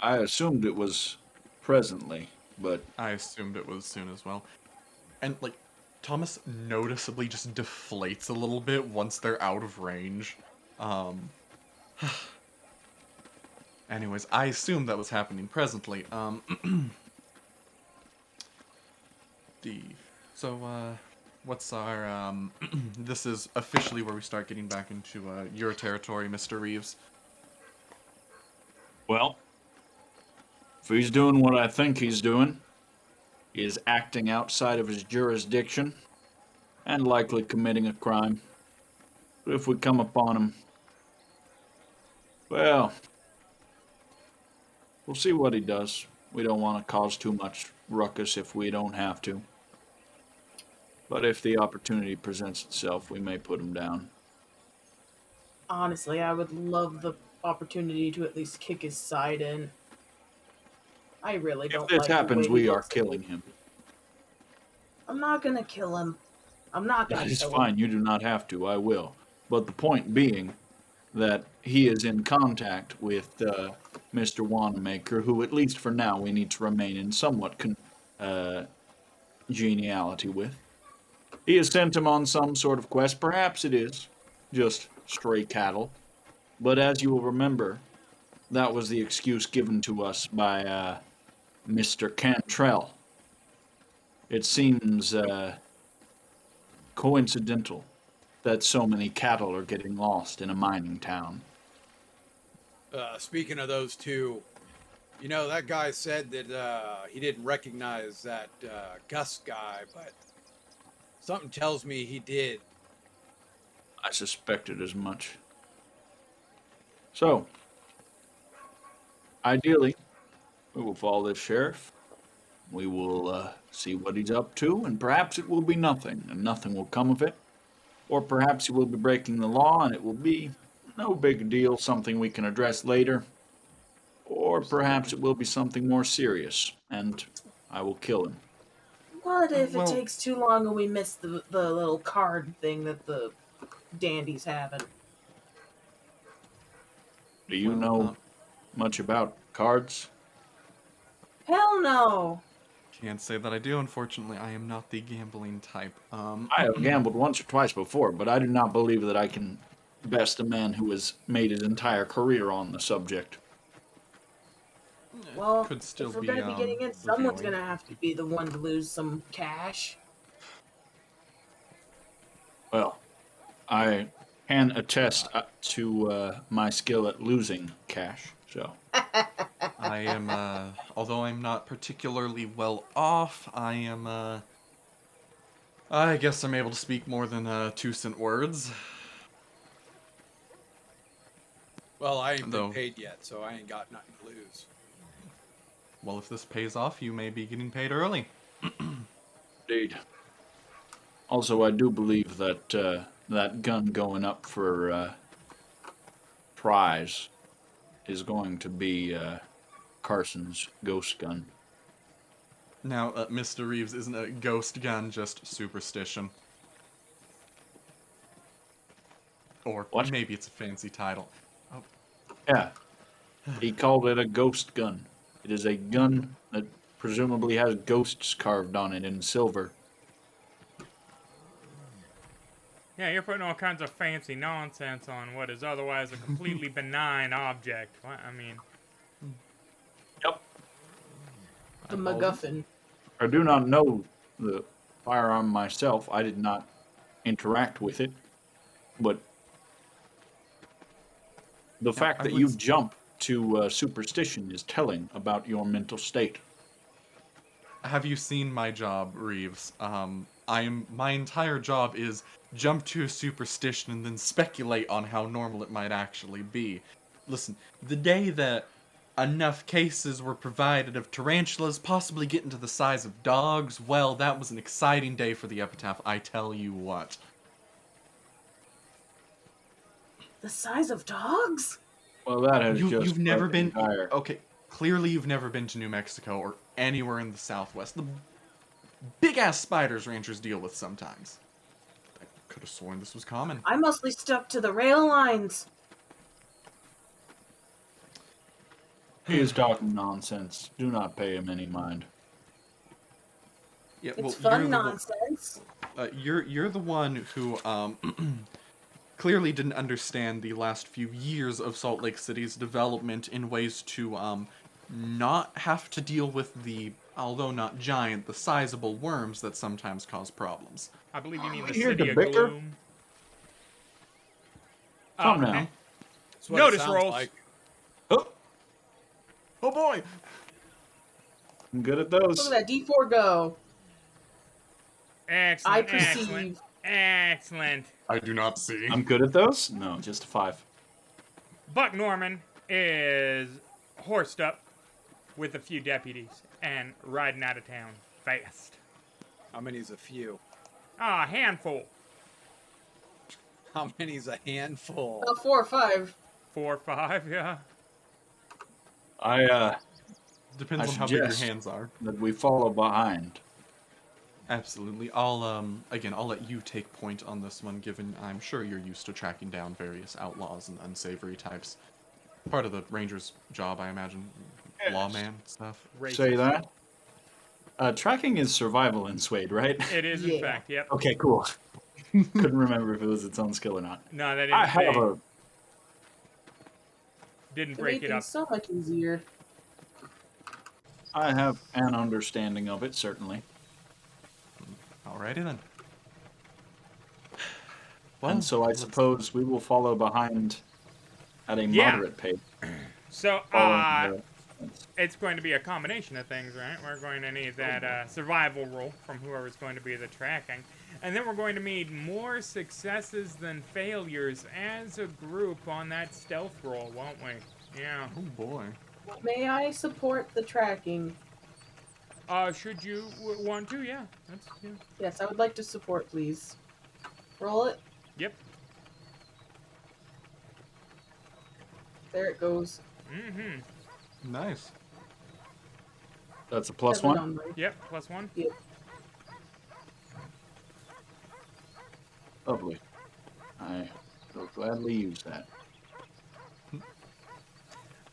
I assumed it was presently, but I assumed it was soon as well. And, like, Thomas noticeably just deflates a little bit once they're out of range. Anyways, I assumed that was happening presently. What's our, this is officially where we start getting back into, your territory, Mr. Reeves. well, if he's doing what I think he's doing, he is acting outside of his jurisdiction and likely committing a crime. But if we come upon him, well, we'll see what he does. We don't want to cause too much ruckus if we don't have to. But if the opportunity presents itself, we may put him down. Honestly, I would love the opportunity to at least kick his side in. I really don't If this like the happens, way he we are looks at killing me. him. I'm not gonna kill him. I'm not gonna That is kill fine. him. You do not have to. I will. But the point being that he is in contact with Mr. Wannamaker, who, at least for now, we need to remain in somewhat geniality with. He has sent him on some sort of quest. Perhaps it is just stray cattle. But as you will remember, that was the excuse given to us by Mr. Cantrell. It seems coincidental that so many cattle are getting lost in a mining town. Speaking of those two, you know, that guy said that he didn't recognize that Gus guy, but something tells me he did. I suspected as much. So, ideally, we will follow this sheriff. We will see what he's up to, and perhaps it will be nothing, and nothing will come of it. Or perhaps he will be breaking the law, and it will be no big deal, something we can address later. Or perhaps it will be something more serious, and I will kill him. What if Well- it takes too long and we miss the little card thing that the dandy's having? Do you Well, know much about cards? Hell no! Can't say that I do, unfortunately. I am not the gambling type. I have gambled once or twice before, but I do not believe that I can best a man who has made his entire career on the subject. Well, could still if we're be, gonna be getting in, someone's revealing. gonna have to be the one to lose some cash. Well, I can attest to my skill at losing cash, so. I am, although I'm not particularly well off, I am, I guess I'm able to speak more than 2-cent words. Well, I ain't Though- been paid yet, so I ain't got nothing to lose. Well, if this pays off, you may be getting paid early. Indeed. Also, I do believe that that gun going up for prize is going to be Carson's ghost gun. Now, Mr. Reeves, isn't a ghost gun just superstition? Or What? maybe it's a fancy title. Yeah, he called it a ghost gun. It is a gun that presumably has ghosts carved on it in silver. Yeah, you're putting all kinds of fancy nonsense on what is otherwise a completely benign object. What? I mean, Yep. The Alden? MacGuffin. I do not know the firearm myself. I did not interact with it. But the fact I that would you s- jump to superstition is telling about your mental state. Have you seen my job, Reeves? My entire job is jump to a superstition and then speculate on how normal it might actually be. Listen, the day that enough cases were provided of tarantulas possibly getting to the size of dogs, well, that was an exciting day for the epitaph, I tell you what. The size of dogs? Well, that has You, just you've never fucking been. dire. Okay, clearly you've never been to New Mexico or anywhere in the Southwest. The big ass spiders rangers deal with sometimes. I could have sworn this was common. I mostly stuck to the rail lines. He is talking nonsense. Do not pay him any mind. Yeah, It's well, fun nonsense. you're the one who clearly didn't understand the last few years of Salt Lake City's development in ways to not have to deal with the, although not giant, the sizable worms that sometimes cause problems. I believe you mean the Here to city of bicker? gloom. Come Oh, now. That's what Notice it sounds rolls. like. Oh, Oh boy! I'm good at Look those. at that D4 go. Excellent, I perceive. excellent, excellent. I do not see. I'm good at those? No, just a 5. Buck Norman is horsed up with a few deputies and riding out of town fast. How many's a few? Ah, a handful. How many's a handful? About 4 or 5. 4 or 5, yeah. Depends I on how big your suggest- hands are. that we follow behind. Absolutely. I'll let you take point on this one, given I'm sure you're used to tracking down various outlaws and unsavory types. Part of the ranger's job, I imagine. Yes. Lawman stuff. Say that. Tracking is survival in Suede, right? It is, in Yeah. fact, yep. Okay, cool. Couldn't remember if it was its own skill or not. No, they I have didn't It break made it up. things so much easier. an understanding of it, certainly. Alrighty then. Well, And so I suppose we will follow behind at a Yeah. moderate pace. So, following it's going to be a combination of things, right? We're going to need that survival roll from whoever's going to be the tracking. And then we're going to need more successes than failures as a group on that stealth roll, won't we? Yeah. oh boy. May I support the tracking? Should you want to? Yeah. Yeah. Yes, I would like to support, please. Roll it. Yep. There it goes. Mm-hmm. Nice. That's a plus 7 1. on mine. Yep, +1. Yep. Lovely. I will gladly use that.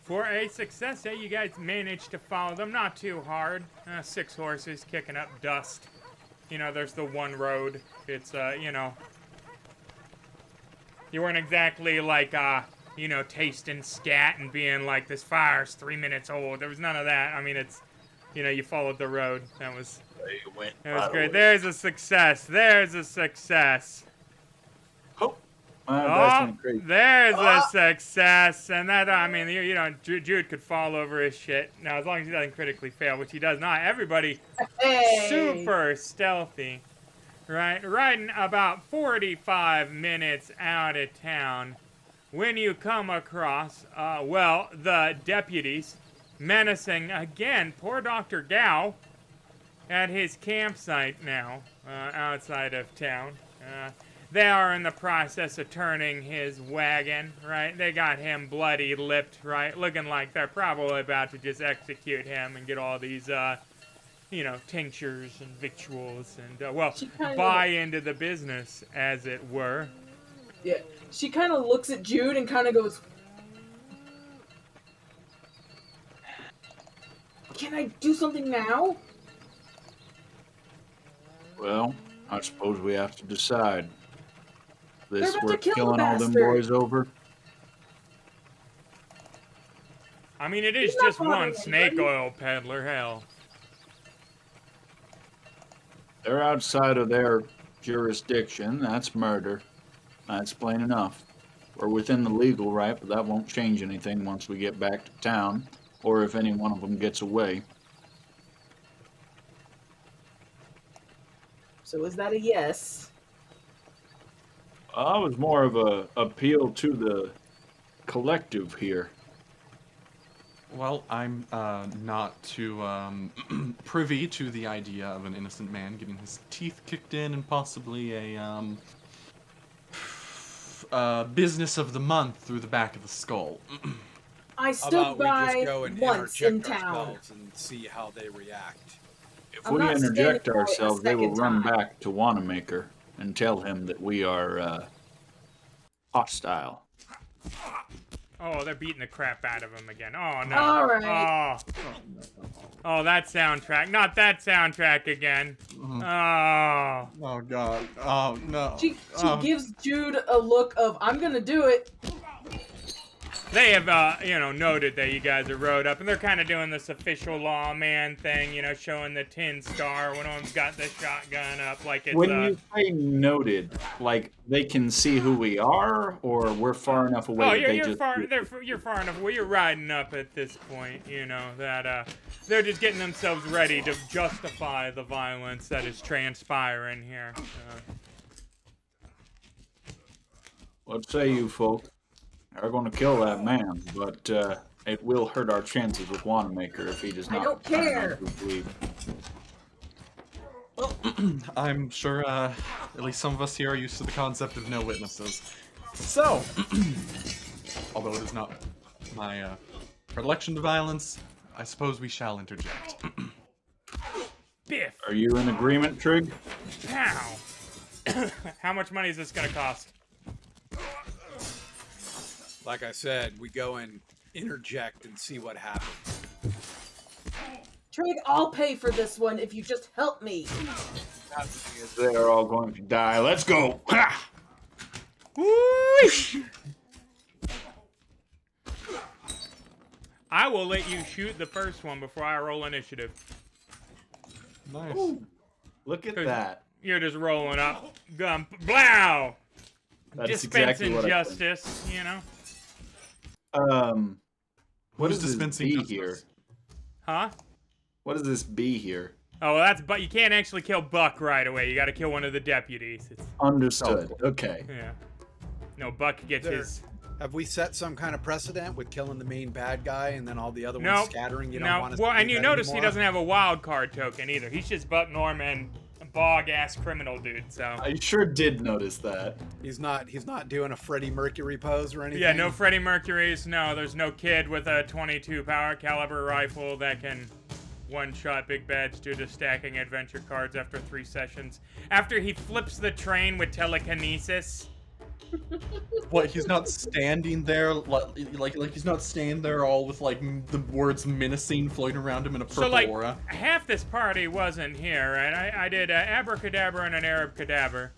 For a success, you guys managed to follow them. Not too hard. 6 horses kicking up dust. You know, there's the one road. It's, you know... You weren't exactly like, you know, tasting scat and being like, this fire's 3 minutes old. There was none of that. I mean, it's, you know, you followed the road. That was great. There's a success. There's a success. Oh, my dice went crazy. There's a success. And that, I mean, you know, Jude could fall over his shit. Now, as long as he doesn't critically fail, which he does not, everybody Hey! super stealthy. Right, riding about 45 minutes out of town when you come across, well, the deputies menacing again poor Dr. Gao at his campsite now, outside of town. They are in the process of turning his wagon, right? They got him bloody-lipped, right? Looking like they're probably about to just execute him and get all these, you know, tinctures and victuals and, well, She kinda- buy into the business, as it were. Yeah. She kind of looks at Jude and kind of goes, "Can I do something now?" Well, I suppose we have to decide. This about to we're kill the killing all them bastard. boys over. I mean, it is He's not just one bothering snake anybody. oil peddler, hell. They're outside of their jurisdiction. That's murder. That's plain enough. We're within the legal right, but that won't change anything once we get back to town, or if any one of them gets away. So is that a yes? I was more of a appeal to the collective here. Well, I'm not too privy to the idea of an innocent man getting his teeth kicked in and possibly a business of the month through the back of the skull. I How stood about we just by go and once in interject town. ourselves and see how they react? If I'm we not interject standing by a ourselves, they will second run time. back to Wannamaker and tell him that we are hostile. Oh, they're beating the crap out of him again. Oh, no. All right. Oh, that soundtrack. Not that soundtrack again. Oh. Oh God! Oh no! She gives Jude a look of, I'm gonna do it. They have, noted that you guys are rode up, and they're kind of doing this official lawman thing, showing the tin star. One of them's got the shotgun up like it's, When you say noted, like they can see who we are, or we're far enough away Oh, that you're they far. just... You're far enough away. You're riding up at this point. That they're just getting themselves ready to justify the violence that is transpiring here. What say you folk? Are going to kill that man, but it will hurt our chances with Wannamaker if he does not. I don't care. Leave. Well, I'm sure at least some of us here are used to the concept of no witnesses. So, although it is not my predilection to violence, I suppose we shall interject. Biff. Are you in agreement, Trig? Pow. How much money is this gonna cost? Like I said, we go and interject and see what happens. Trig, I'll pay for this one if you just help me. They are all going to die. Let's go. Ha! Whoosh! I will let you shoot the first one before I roll initiative. Nice. Ooh, look at that. You're just rolling up. Gun. Blow! That's Dispensing exactly what justice, What Who's is this dispensing B justice? here? Huh? What is this B here? Oh, well, but you can't actually kill Buck right away. You gotta kill one of the deputies. It's, Understood. Okay. yeah. No, Buck gets There. his... Have we set some kind of precedent with killing the main bad guy and then all the other No. ones scattering? You don't want us Well, to do and you that notice he anymore? doesn't have a wild card token either. He's just Buck Norman, a bog-ass criminal dude, so... I sure did notice that. He's not doing a Freddie Mercury pose or anything. Yeah, no Freddie Mercury's. No, there's no kid with a 22 power caliber rifle that can one-shot Big Bad's due to stacking adventure cards after 3 sessions. After he flips the train with telekinesis. What? He's not standing there like he's not standing there all with like the words menacing floating around him in a purple So, like, aura. half this party wasn't here, right? I did abracadabra and an Arab cadaver,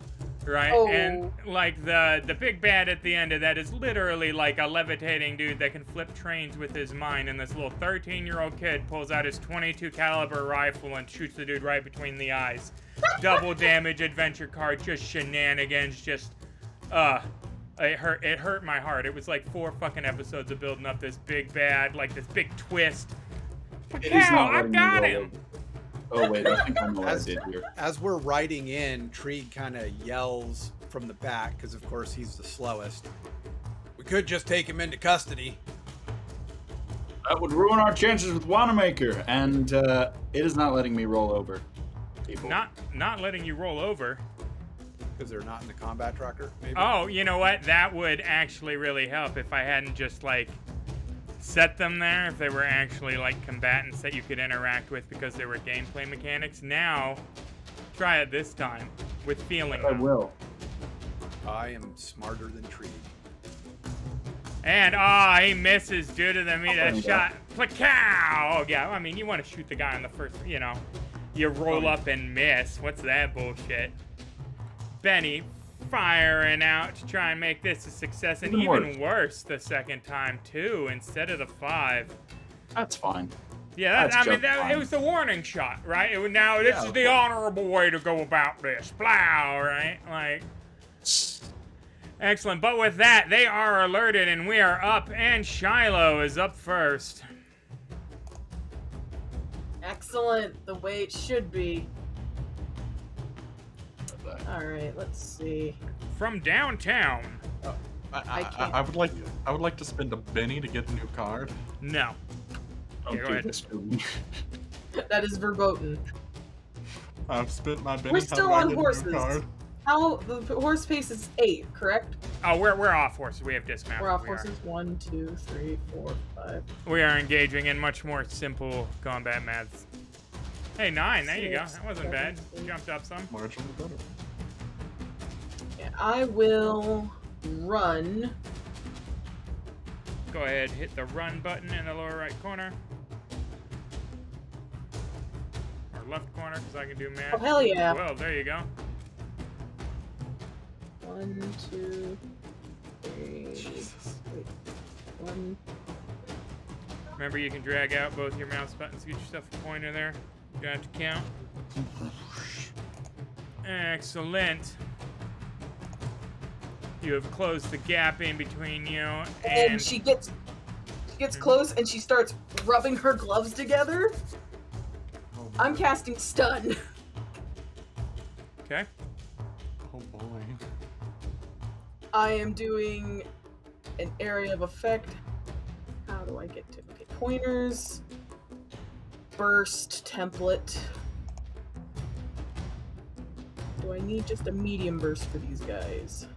right? Oh. And, like, the big bad at the end of that is literally, like, a levitating dude that can flip trains with his mind, and this little 13-year-old kid pulls out his 22 caliber rifle and shoots the dude right between the eyes. Double damage adventure card, just shenanigans, just, it hurt my heart. It was like 4 fucking episodes of building up this big bad, like this big twist. It is Cow, not I letting me got roll him. over. Oh wait, I think I know what I did here. As we're riding in, Tree kind of yells from the back because, of course, he's the slowest. We could just take him into custody. That would ruin our chances with Wannamaker, and it is not letting me roll over. People. Not letting you roll over. Because they're not in the combat tracker, maybe? Oh, you know what? That would actually really help if I hadn't just, like, set them there. If they were actually, like, combatants that you could interact with because they were gameplay mechanics. Now, try it this time with feeling I them. will. I am smarter than Tree. And, he misses due to that shot. Placow! Oh, yeah, I mean, you want to shoot the guy on the first, you roll up and miss. What's that bullshit? Benny, firing out to try and make this a success, and even worse the second time too, instead of the 5. That's fine. Yeah, That's just it fine. was the warning shot, right? Now this is the honorable way to go about this. Plow, right? Like, excellent. But with that, they are alerted, and we are up, and Shiloh is up first. Excellent, the way it should be. All right, let's see. From downtown. I would like to spend a penny to get a new card. No. Don't go do ahead. this to me. That is verboten. I've spent my penny. We're How still do I on get a new horses. card? How the horse pace is 8, correct? Oh, we're off horses. We have dismounted. We're off We horses. 1, 2, 3, 4, 5. We are engaging in much more simple combat maths. Hey, 9. There you go. That wasn't bad. Jumped up some. Marginally better. Yeah, I will run. Go ahead, hit the run button in the lower right corner. Or left corner, because I can do math. Oh, hell yeah. Well, there you go. 1, 2, 3. Wait. 1. Remember, you can drag out both your mouse buttons to get yourself a pointer there. You don't have to count. Excellent. You have closed the gap in between you And she gets close and she starts rubbing her gloves together. I'm casting stun. Okay. Oh boy. I am doing an area of effect. How do I get to okay, pointers? Burst template. Do I need just a medium burst for these guys?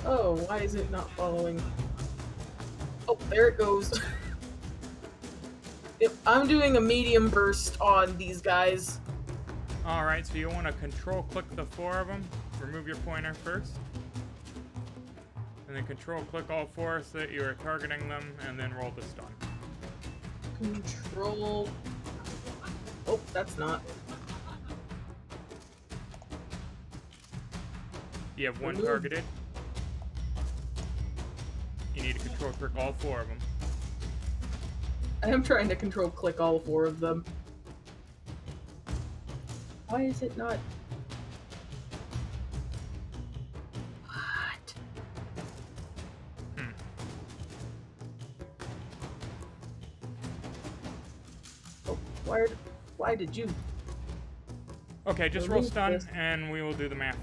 Oh, why is it not following? Oh, there it goes. Yep, I'm doing a medium burst on these guys. Alright, so you want to control click the 4 of them. Remove your pointer first. And then control click all 4 so that you are targeting them, and then roll the stun. Control. Oh, that's not. You have 1 Remove. targeted. You need to control click all 4 of them. I am trying to control click all 4 of them. Why is it not? What? Oh, why did you? Okay, just roll Remove stun, this. and we will do the math.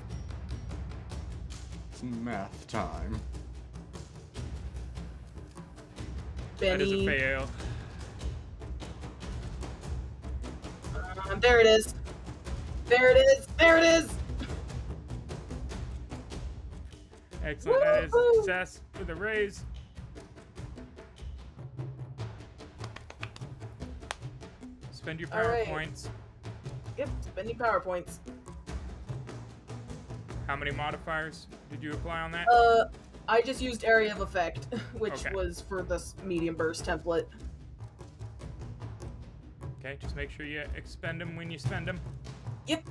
It's math time. That is a Benny. fail. There it is. There it is. There it is. Excellent, that is a Woohoo! success with a raise. Spend your power Alright. points. Yep, spending power points. How many modifiers did you apply on that? I just used area of effect, which Okay. was for this medium burst template. Okay, just make sure you expend them when you spend them. Yep.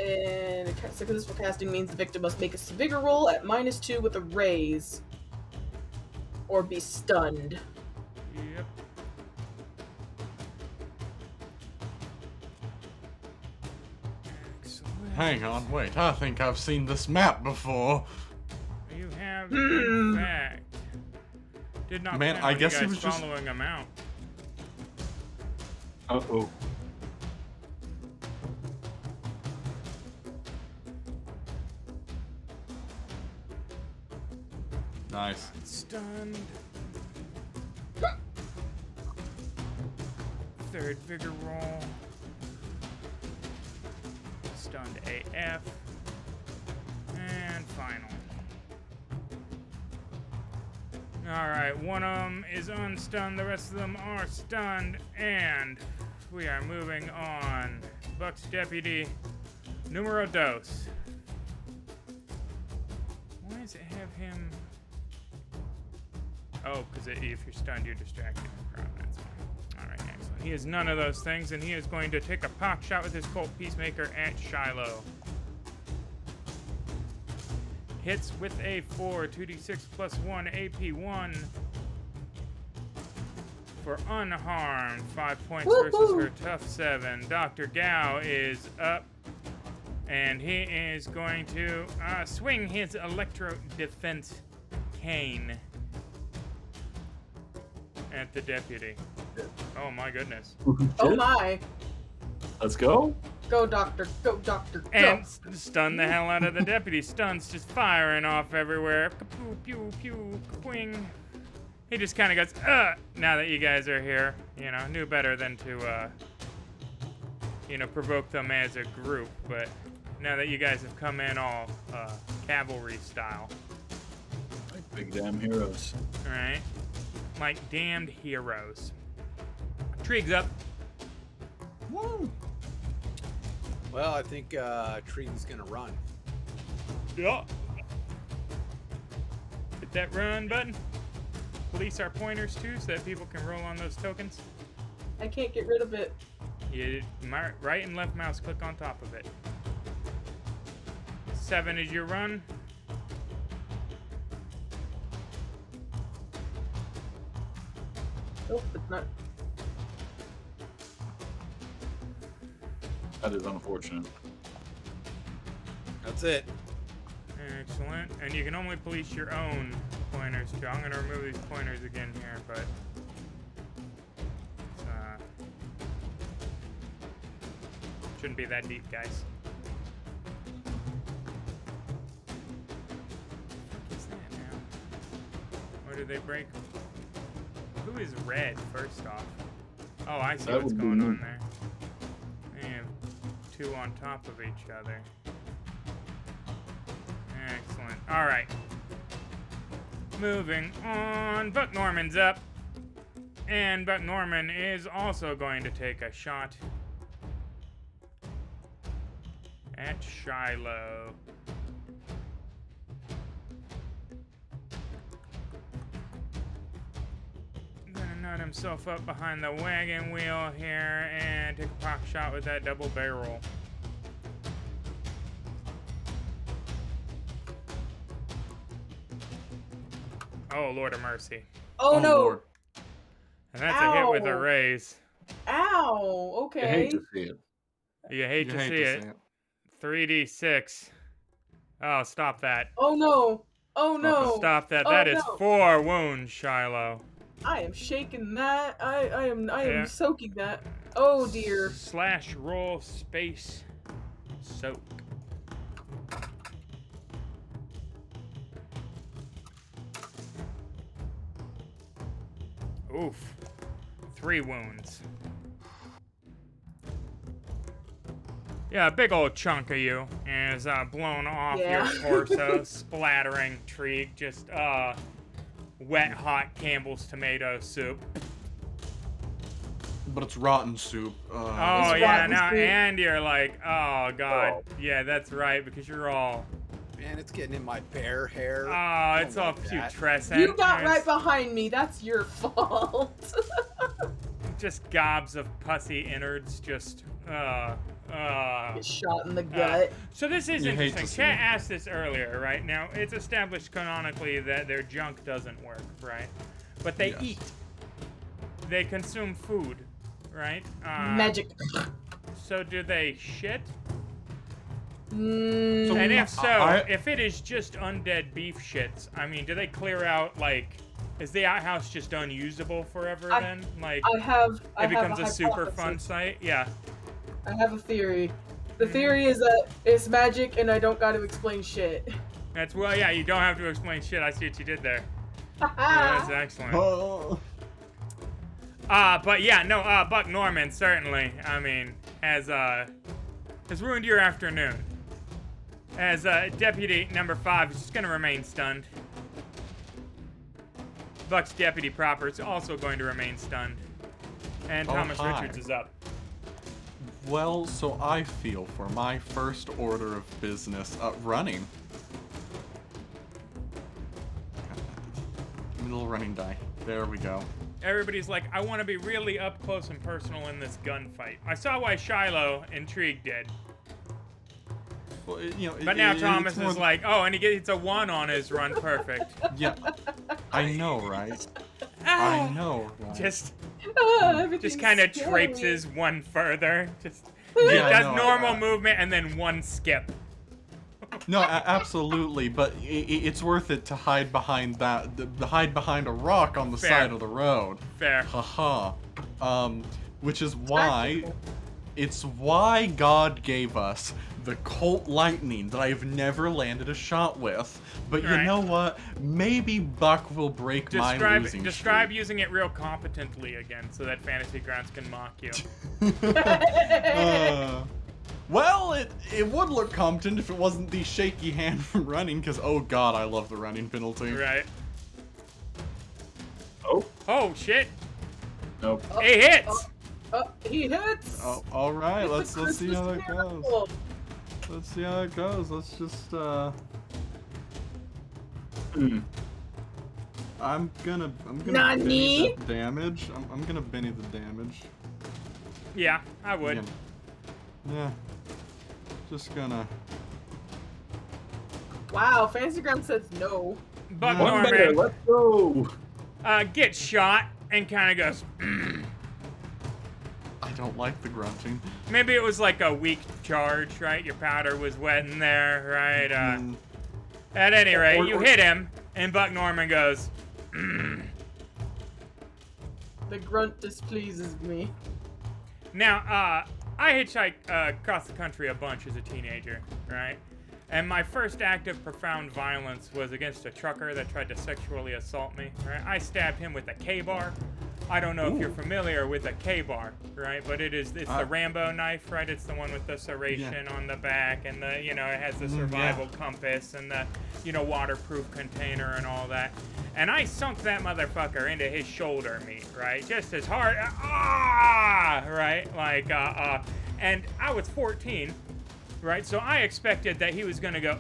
And successful casting means the victim must make a vigor roll at -2 with a raise, or be stunned. Yep. Excellent. Hang on, wait. I think I've seen this map before. You have, in fact, did not Man, plan I on guess you he guys was just- following him out. Uh-oh. Nice. Stunned. Third vigor roll. Stunned AF. And final. Alright, one of them is unstunned, the rest of them are stunned, and we are moving on. Buck's deputy, numero dos. Why does it have him? Oh, because if you're stunned, you're distracted. Right, that's fine. He is none of those things, and he is going to take a pock shot with his Colt Peacemaker at Shiloh. Hits with a 4, 2d6 plus 1, AP1. For unharmed, 5 points versus her tough 7. Dr. Gao is up, and he is going to swing his electro defense cane at the deputy. Oh my goodness. Oh my. Let's go. Go, doctor. Go, doctor. Go. And stun the hell out of the deputy. Stun's just firing off everywhere. Kapoo, pew, pew, kapwing. He just kind of goes, now that you guys are here. You know, knew better than to, provoke them as a group. But now that you guys have come in all cavalry style. Like big damn heroes. Alright. Like damned heroes. Trig's up. Woo! Well, I think Tree's gonna run. Yeah. Hit that run button. Police our pointers too so that people can roll on those tokens. I can't get rid of it. You right and left mouse click on top of it. 7 is your run. Nope, it's not. That is unfortunate. That's it. Excellent. And you can only police your own pointers too. I'm gonna remove these pointers again here, but shouldn't be that deep, guys. What is that now? Where do they break? Who is red, first off? Oh, I see That what's would be going me. on there. They have 2 on top of each other. Excellent. All right. Moving on. Buck Norman's up. And Buck Norman is also going to take a shot at Shiloh. Gonna nut himself up behind the wagon wheel here and take a pock shot with that double barrel. Oh, Lord of mercy. Oh, no. Lord. And that's a hit with a Ow. raise. Ow. I Okay. hate to see it. You hate You to hate see it. 3d6. Oh, stop that. Oh no. Oh no. Stop that. Oh, That is no. 4 wounds, Shiloh. I am shaking that. I am Yeah. soaking that. Oh dear. Slash roll space soak. Oof. 3 wounds. Yeah, a big old chunk of you is blown off Yeah. your torso, splattering Trig, just wet hot Campbell's tomato soup. But it's rotten soup. Oh It's yeah, rotten now soup. and you're like, oh god, yeah, that's right, because you're all, Man, it's getting in my bear hair. oh, it's Don't all like that. putrescent. You got There's right behind me. That's your fault. just gobs of pussy innards, just Get shot in the gut. So this is You hate interesting. to see Chat it. asked this earlier, right? Now, it's established canonically that their junk doesn't work, right? But they Yes. eat. They consume food, right? Magic. So do they shit? Mm, And if so, I- if it is just undead beef shits, I mean, do they clear out, like, is the outhouse just unusable forever I- then? Like, I have. I it becomes have a super fun hypothesis. site? Yeah. I have a theory. The theory is that it's magic and I don't got to explain shit. That's, well, yeah, you don't have to explain shit. I see what you did there. Yeah, that's excellent. Oh. But yeah, no, Buck Norman certainly, I mean, has ruined your afternoon. As deputy number 5 is just gonna remain stunned. Buck's deputy proper is also going to remain stunned. And Oh, Thomas hi. Richards is up. Well, so I feel for my first order of business running. Give me a little running die. There we go. Everybody's like, I want to be really up close and personal in this gunfight. I saw why Shiloh intrigued did. Well, But now Thomas is like, oh, and he gets a 1 on his run perfect. Yeah, I know, right? I know, right? Just Everything's kind of scary. traipses 1 further. Just Yeah, does no, normal movement and then 1 skip. No, absolutely, but it's worth it to hide behind that, hide behind a rock on the Fair. side of the road. Fair. Haha. Which is why, it's why God gave us the Colt Lightning that I've never landed a shot with. But you Right. know what? Maybe Buck will break my losing Describe streak. using it real competently again so that Fantasy Grounds can mock you. Well, it would look competent if it wasn't the shaky hand from running, because, oh god, I love the running penalty. Right. Oh, Oh, shit. nope. It hits! He hits. Oh, alright, It's a let's see how that Christmas goes. miracle. Let's see how it goes. Let's just, I'm gonna Nani? Benny that damage. I'm gonna Benny the damage. Yeah, I would. Yeah. Just gonna. Wow, Fantasy Ground says no. Buck One One better, Norman let's go. gets shot and kind of goes, I don't like the grunting. maybe it was like a weak charge, right? Your powder was wet in there, right? Mm, At any rate, you or- hit him, and Buck Norman goes, The grunt displeases me. now, I hitchhiked across the country a bunch as a teenager, right? And my first act of profound violence was against a trucker that tried to sexually assault me, right? I stabbed him with a K-bar. I don't know if you're familiar with a K-bar, right? But it's the Rambo knife, right? It's the one with the serration on the back, and the, it has the survival compass and the, waterproof container and all that. And I sunk that motherfucker into his shoulder meat, right? Just as hard, right? Like, and I was 14, right? So I expected that he was gonna go,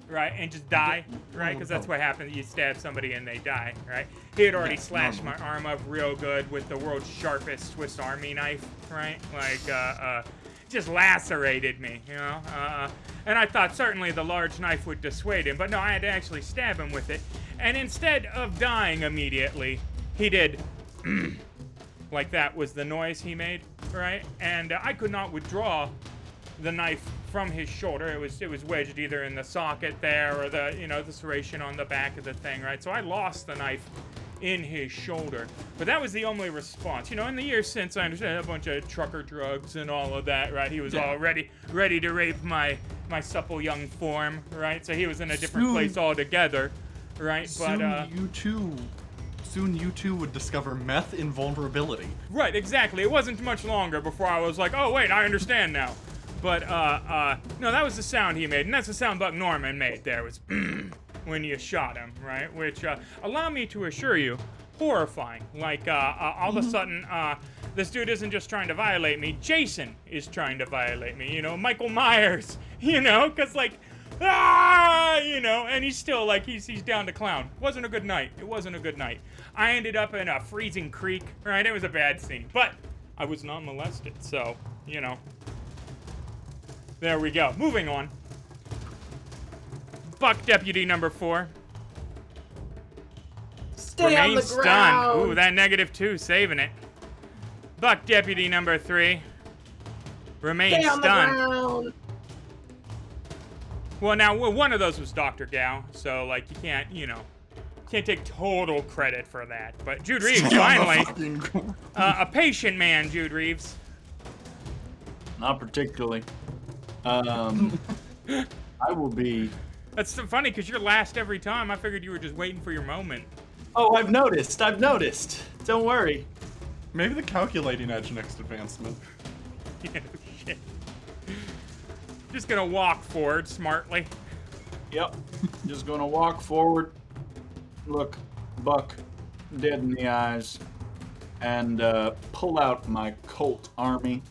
right, and just die, right? Because that's what happens. You stab somebody and they die, right? He had already slashed my arm up real good with the world's sharpest Swiss Army knife, right? Like, just lacerated me, and I thought certainly the large knife would dissuade him, but no, I had to actually stab him with it. And instead of dying immediately, he did, like that was the noise he made, right? And I could not withdraw the knife from his shoulder. It was wedged either in the socket there or the the serration on the back of the thing, right? So I lost the knife in his shoulder. But that was the only response. In the years since, I understand a bunch of trucker drugs and all of that, right? He was all ready to rape my supple young form, right? So he was in a different place altogether, right? Soon you two would discover meth invulnerability. Right, exactly. It wasn't much longer before I was like, oh wait, I understand now. But no, that was the sound he made, and that's the sound Buck Norman made there, was when you shot him, right? Which, allow me to assure you, horrifying. Like, all of a sudden, this dude isn't just trying to violate me, Jason is trying to violate me, Michael Myers, because like, and he's still like, he's down to clown. Wasn't a good night. It wasn't a good night. I ended up in a freezing creek, right? It was a bad scene, but I was not molested, so, There we go. Moving on. Buck Deputy number 4. Stay on the Remains ground. stunned. Ooh, that -2 saving it. Buck Deputy number 3. Remains Stay on the stunned. ground. Well, now, one of those was Dr. Gao, so, like, you can't, can't take total credit for that. But Jude Reeves, finally. A patient man, Jude Reeves. Not particularly. I will be. That's so funny, because you're last every time. I figured you were just waiting for your moment. Oh, I've noticed. Don't worry. Maybe the calculating edge next advancement. Yeah, shit. Just gonna walk forward smartly. Yep. Just gonna walk forward, look Buck dead in the eyes, and pull out my Colt army.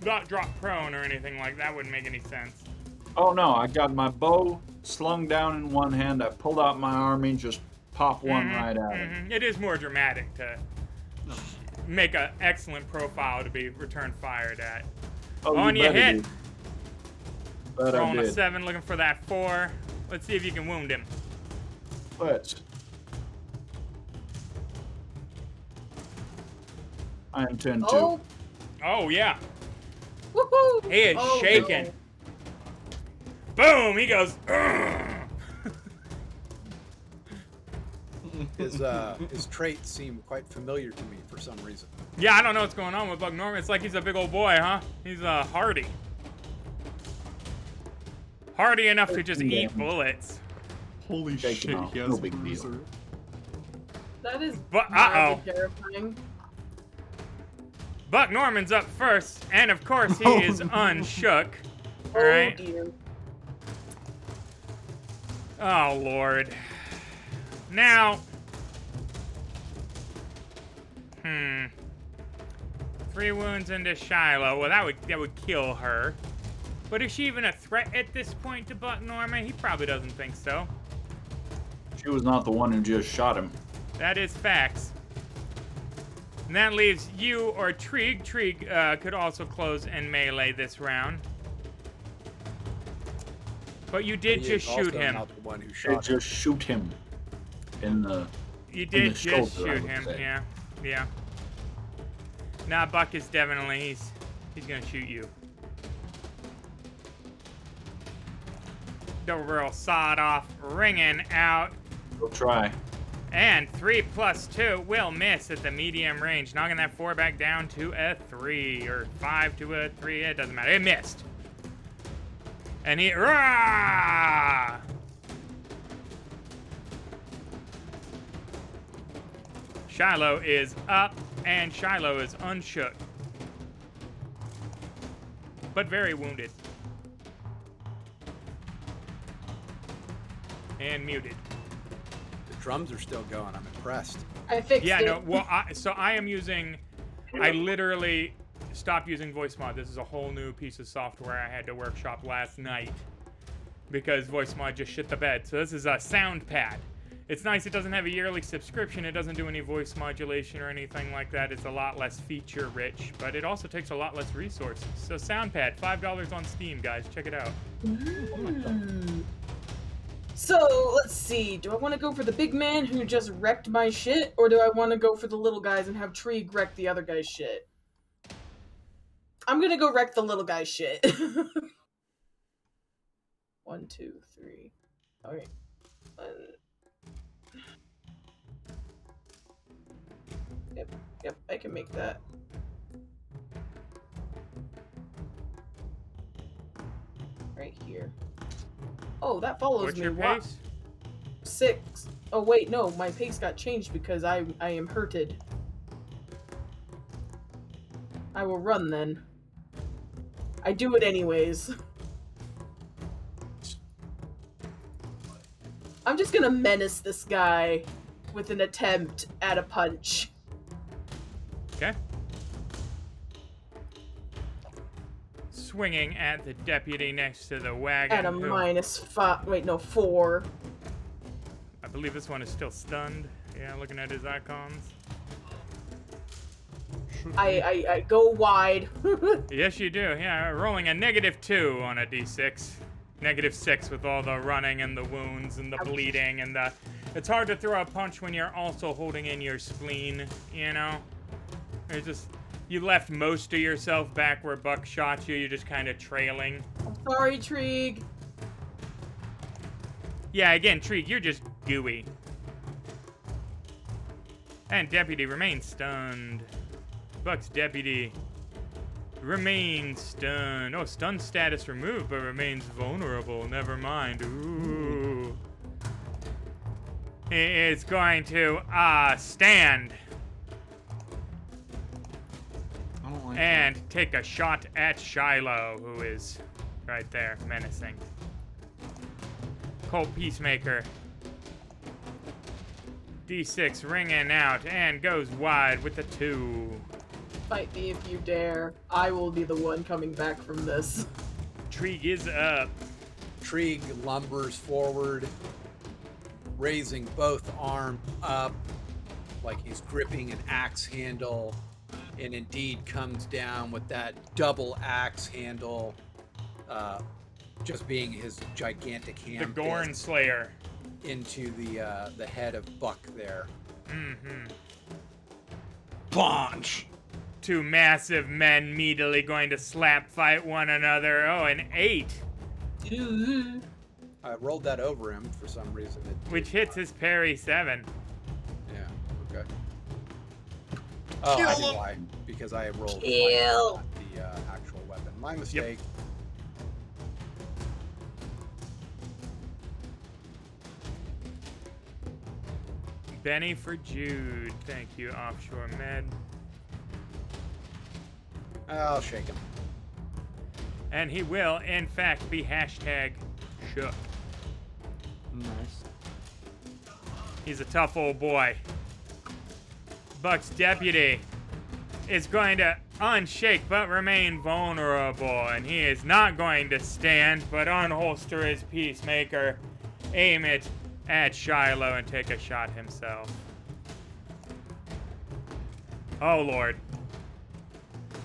Not drop prone or anything like that. Wouldn't make any sense. Oh no, I got my bow slung down in one hand. I pulled out my army, just pop one right at him. It is more dramatic to make an excellent profile to be return fired at. Oh, On your better hit. do. But I Rolling a did. 7, looking for that 4. Let's see if you can wound him. Let's. I intend to. Oh, Oh, yeah. woohoo! He is Oh, shaking. no. Boom! He goes, "Ugh." His traits seem quite familiar to me for some reason. Yeah, I don't know what's going on with Buck Norman. It's like he's a big old boy, huh? He's hardy. Hardy enough to just eat bullets. Holy Take shit, him out. he has No big deal. bruiser. That is But, mildly terrifying. Buck Norman's up first, and of course he is unshook. Oh Alright? dear. Oh, Lord. Now... 3 wounds into Shiloh. Well, that would kill her. But is she even a threat at this point to Buck Norman? He probably doesn't think so. She was not the one who just shot him. That is facts. And that leaves you or Trig. Trig could also close and melee this round. But you did He just is shoot also him. not the one who They shot him. just shoot him in the. You in did the just shoulder, I shoot would him, say. yeah. Yeah. Nah, Buck is definitely, he's gonna shoot you. Double barrel sawed off, ringing out. Go try. And 3 plus 2 will miss at the medium range, knocking that 4 back down to a 3, or 5 to a 3, it doesn't matter, it missed. And he, rah! Shiloh is up, and Shiloh is unshook. But very wounded. And muted. The drums are still going. I'm impressed. I fixed Yeah, it. no, well, I am using, I literally stopped using voice mod. This is a whole new piece of software I had to workshop last night because voice mod just shit the bed. So this is a sound pad. It's nice it doesn't have a yearly subscription. It doesn't do any voice modulation or anything like that. It's a lot less feature rich, but it also takes a lot less resources. So SoundPad, $5 on Steam, guys. Check it out. So, let's see. Do I want to go for the big man who just wrecked my shit, or do I want to go for the little guys and have Trig wreck the other guy's shit? I'm gonna go wreck the little guy's shit. 1, 2, 3. Okay. Yep, I can make that. Right here. Oh, that follows What's me. your Wow. pace? 6. Oh wait, no, my pace got changed because I am hurted. I will run then. I do it anyways. I'm just gonna menace this guy with an attempt at a punch. Okay. Swinging at the deputy next to the wagon. At a who- -5. Wait, no, 4. I believe this one is still stunned. Yeah, looking at his icons. I go wide. Yes, you do. Yeah, rolling a -2 on a d6. -6 with all the running and the wounds and the Ouch. bleeding and the... It's hard to throw a punch when you're also holding in your spleen, you know? It's just... You left most of yourself back where Buck shot you. You're just kind of trailing. Sorry, Trig. Yeah, again, Trig, you're just gooey. And deputy remains stunned. Buck's deputy remains stunned. Oh, stun status removed, but remains vulnerable. Never mind. Ooh. He is going to stand I don't like and take a shot at Shiloh, who is right there, menacing. Colt Peacemaker. D6 ringing out and goes wide with the 2. Fight me if you dare. I will be the one coming back from this. Trig is up. Trig lumbers forward, raising both arms up like he's gripping an axe handle, and indeed comes down with that double axe handle, just being his gigantic hand. The Gorn Slayer. Into the head of Buck there. Mm-hmm. Punch! Two massive men immediately going to slap fight one another. Oh, an 8. I rolled that over him for some reason. Which hits his parry 7. Yeah, okay. Oh, Kill I know him. why. Because I rolled Kill. not the actual weapon. My mistake. Benny for Jude. Thank you, Offshore Med. I'll shake him. And he will, in fact, be hashtag shook. Nice. He's a tough old boy. Buck's deputy is going to unshake but remain vulnerable, and he is not going to stand but unholster his peacemaker, aim it at Shiloh, and take a shot himself. Oh, Lord.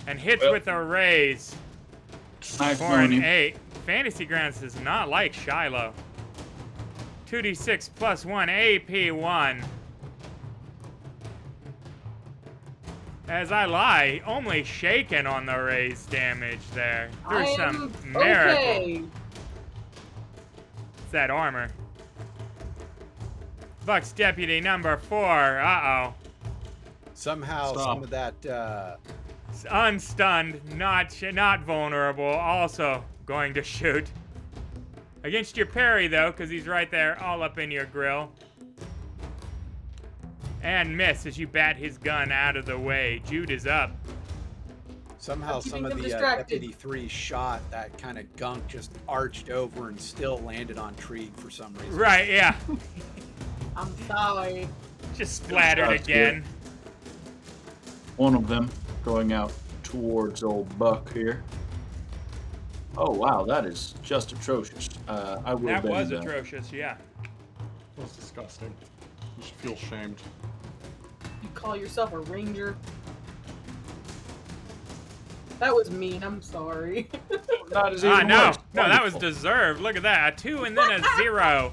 And hits with a raise Nice for an Mooney. 8. Fantasy Grounds does not like Shiloh. 2d6 plus 1 AP1. As I lie, only shaken on the raise damage there. Through some miracle. Okay. It's that armor. Buck's deputy number 4. Uh-oh. Somehow Stop. some of that Unstunned, not vulnerable, also going to shoot. Against your parry, though, because he's right there, all up in your grill. And miss as you bat his gun out of the way. Jude is up. somehow I'm keeping some of them the distracted. Deputy 3 shot, that kind of gunk just arched over and still landed on Trig for some reason. Right, yeah. I'm sorry. Just splattered Shots, again. One of them going out towards old Buck here. Oh wow, that is just atrocious. I will That bend was that. atrocious, yeah. That's disgusting. You should feel shamed. You call yourself a ranger? That was mean. I'm sorry. That is Ah, even no. worse. No, that was Wonderful. deserved. Look at that. A 2 and then a 0.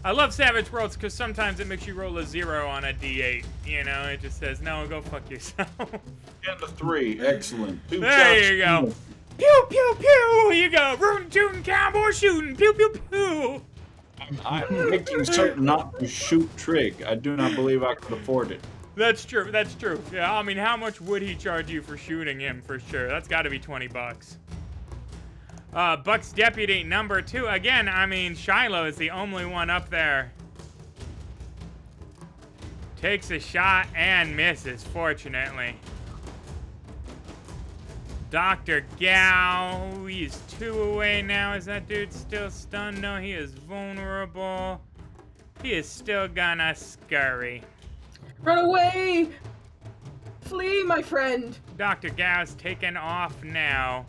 I love Savage Worlds because sometimes it makes you roll a 0 on a d8. You know, it just says, no, go fuck yourself. And a 3, excellent. Two There shots. you go. Pew, pew, pew. You go. Rootin', tootin', cowboy shooting. Pew, pew, pew. I'm making certain not to shoot Trig. I do not believe I could afford it. That's true. That's true. Yeah, I mean, how much would he charge you for shooting him for sure? That's got to be $20. Buck's deputy number 2. Again, I mean, Shiloh is the only one up there. Takes a shot and misses, fortunately. Dr. Gao, he's 2 away now. Is that dude still stunned? No, he is vulnerable. He is still gonna scurry. Run away! Flee, my friend! Dr. Gao's taken off now.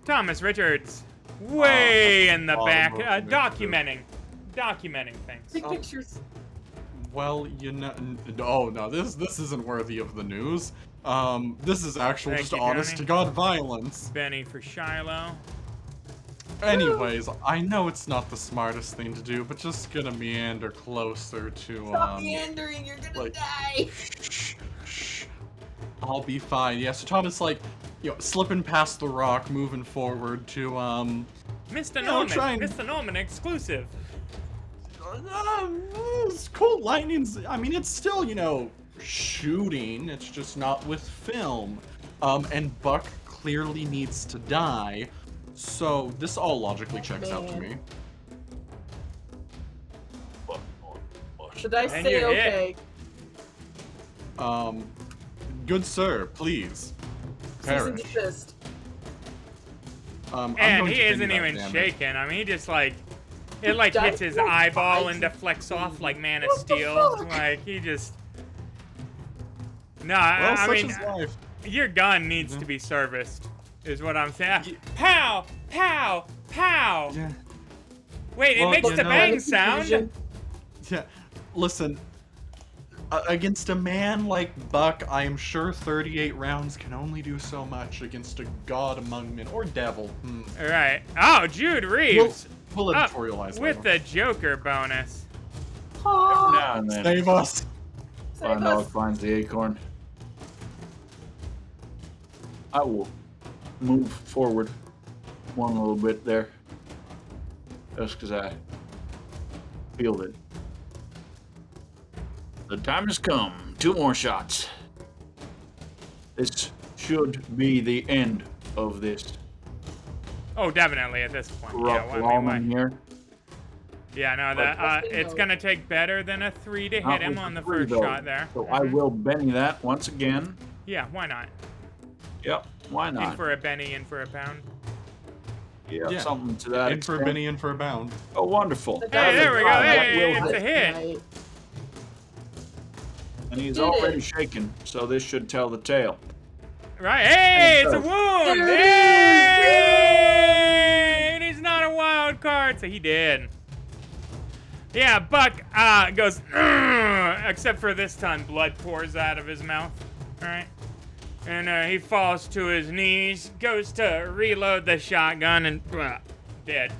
Thomas Richards, way in the back, documenting things. Take pictures. Well, you know, oh no, this isn't worthy of the news. This is actual Thank just you, honest Johnny. to God violence. Benny for Shiloh. Anyways, I know it's not the smartest thing to do, but just gonna meander closer to Stop meandering, you're gonna like- die! Shh. I'll be fine. Yeah, so Thomas slipping past the rock, moving forward to Mr. know, Norman, try and- Mr. Norman exclusive. it's cool lightning's. I mean, it's still shooting. It's just not with film. And Buck clearly needs to die. So this all logically checks out to me. Should I And say you hit. okay? Good sir, please. Cease and Perish. desist. I'm And going he to isn't continue that even damage. shaking. I mean, he just it hits his Don't eyeball fight and deflects off like Man of What the Steel. fuck? Like, he just... No, Well, I such mean, is life. your gun needs to be serviced, is what I'm saying. Pow! Pow! Pow! Yeah. Wait, it Well, makes you the know- bang sound? Yeah. Listen, against a man like Buck, I am sure 38 rounds can only do so much against a god among men or devil. All right. Oh, Jude Reeves. We'll up editorialize with later. the Joker bonus. Now and then. Save us. Fine dog finds the acorn. I will move forward one little bit there. Just because I feel it. The time has come. 2 more shots. This should be the end of this Oh, definitely at this point. rough Yeah, lawman here. Yeah, no, it's gonna take better than a 3 to Not hit him with on the three, first though. shot there. So I will Benny that once again. Yeah, why not? Yep, why In not? for a penny, in for a pound. Yeah, Yeah. something to that In for a extent. penny, in for a bound. Oh, wonderful. Hey, there we go. That Hey, will it's a hit. hit. And he's Did already it. shaken, so this should tell the tale. Right. Hey, it's a does. wound. There it Hey, and he's not a wild card, so he did. Yeah, Buck goes, "Ugh," except for this time, blood pours out of his mouth. All right. And he falls to his knees, goes to reload the shotgun, and dead.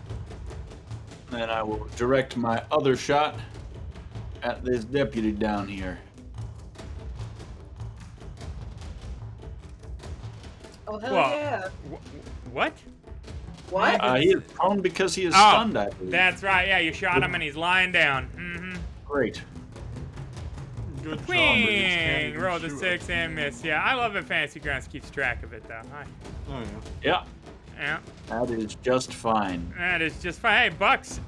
Then I will direct my other shot at this deputy down here. Oh, hell Well, yeah. What? What? He is prone because he is Oh, stunned, I believe. That's right. Yeah, you shot him and he's lying down. Mm-hmm. Great. Good job, Wing! Reeves. Roll the Shoot. 6 and miss. Yeah, I love it. Fantasy Grounds keeps track of it, though. Oh, yeah. Yeah, Yeah, that is just fine. that is just fine. Hey, Buck's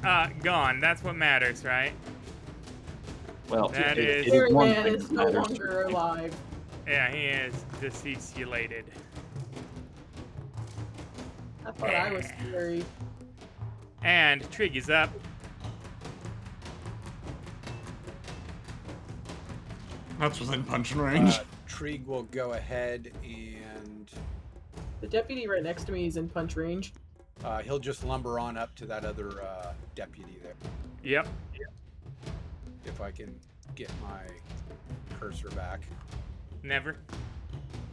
gone. That's what matters, right? Well, That it is- is Fairy one Man thing is that no matters. longer alive. Yeah, he is deceasulated. I thought I was scary. And Trig is up. That's within punching range. Trig will go ahead and The deputy right next to me is in punch range. he'll just lumber on up to that other deputy there. Yep. If I can get my cursor back. Never.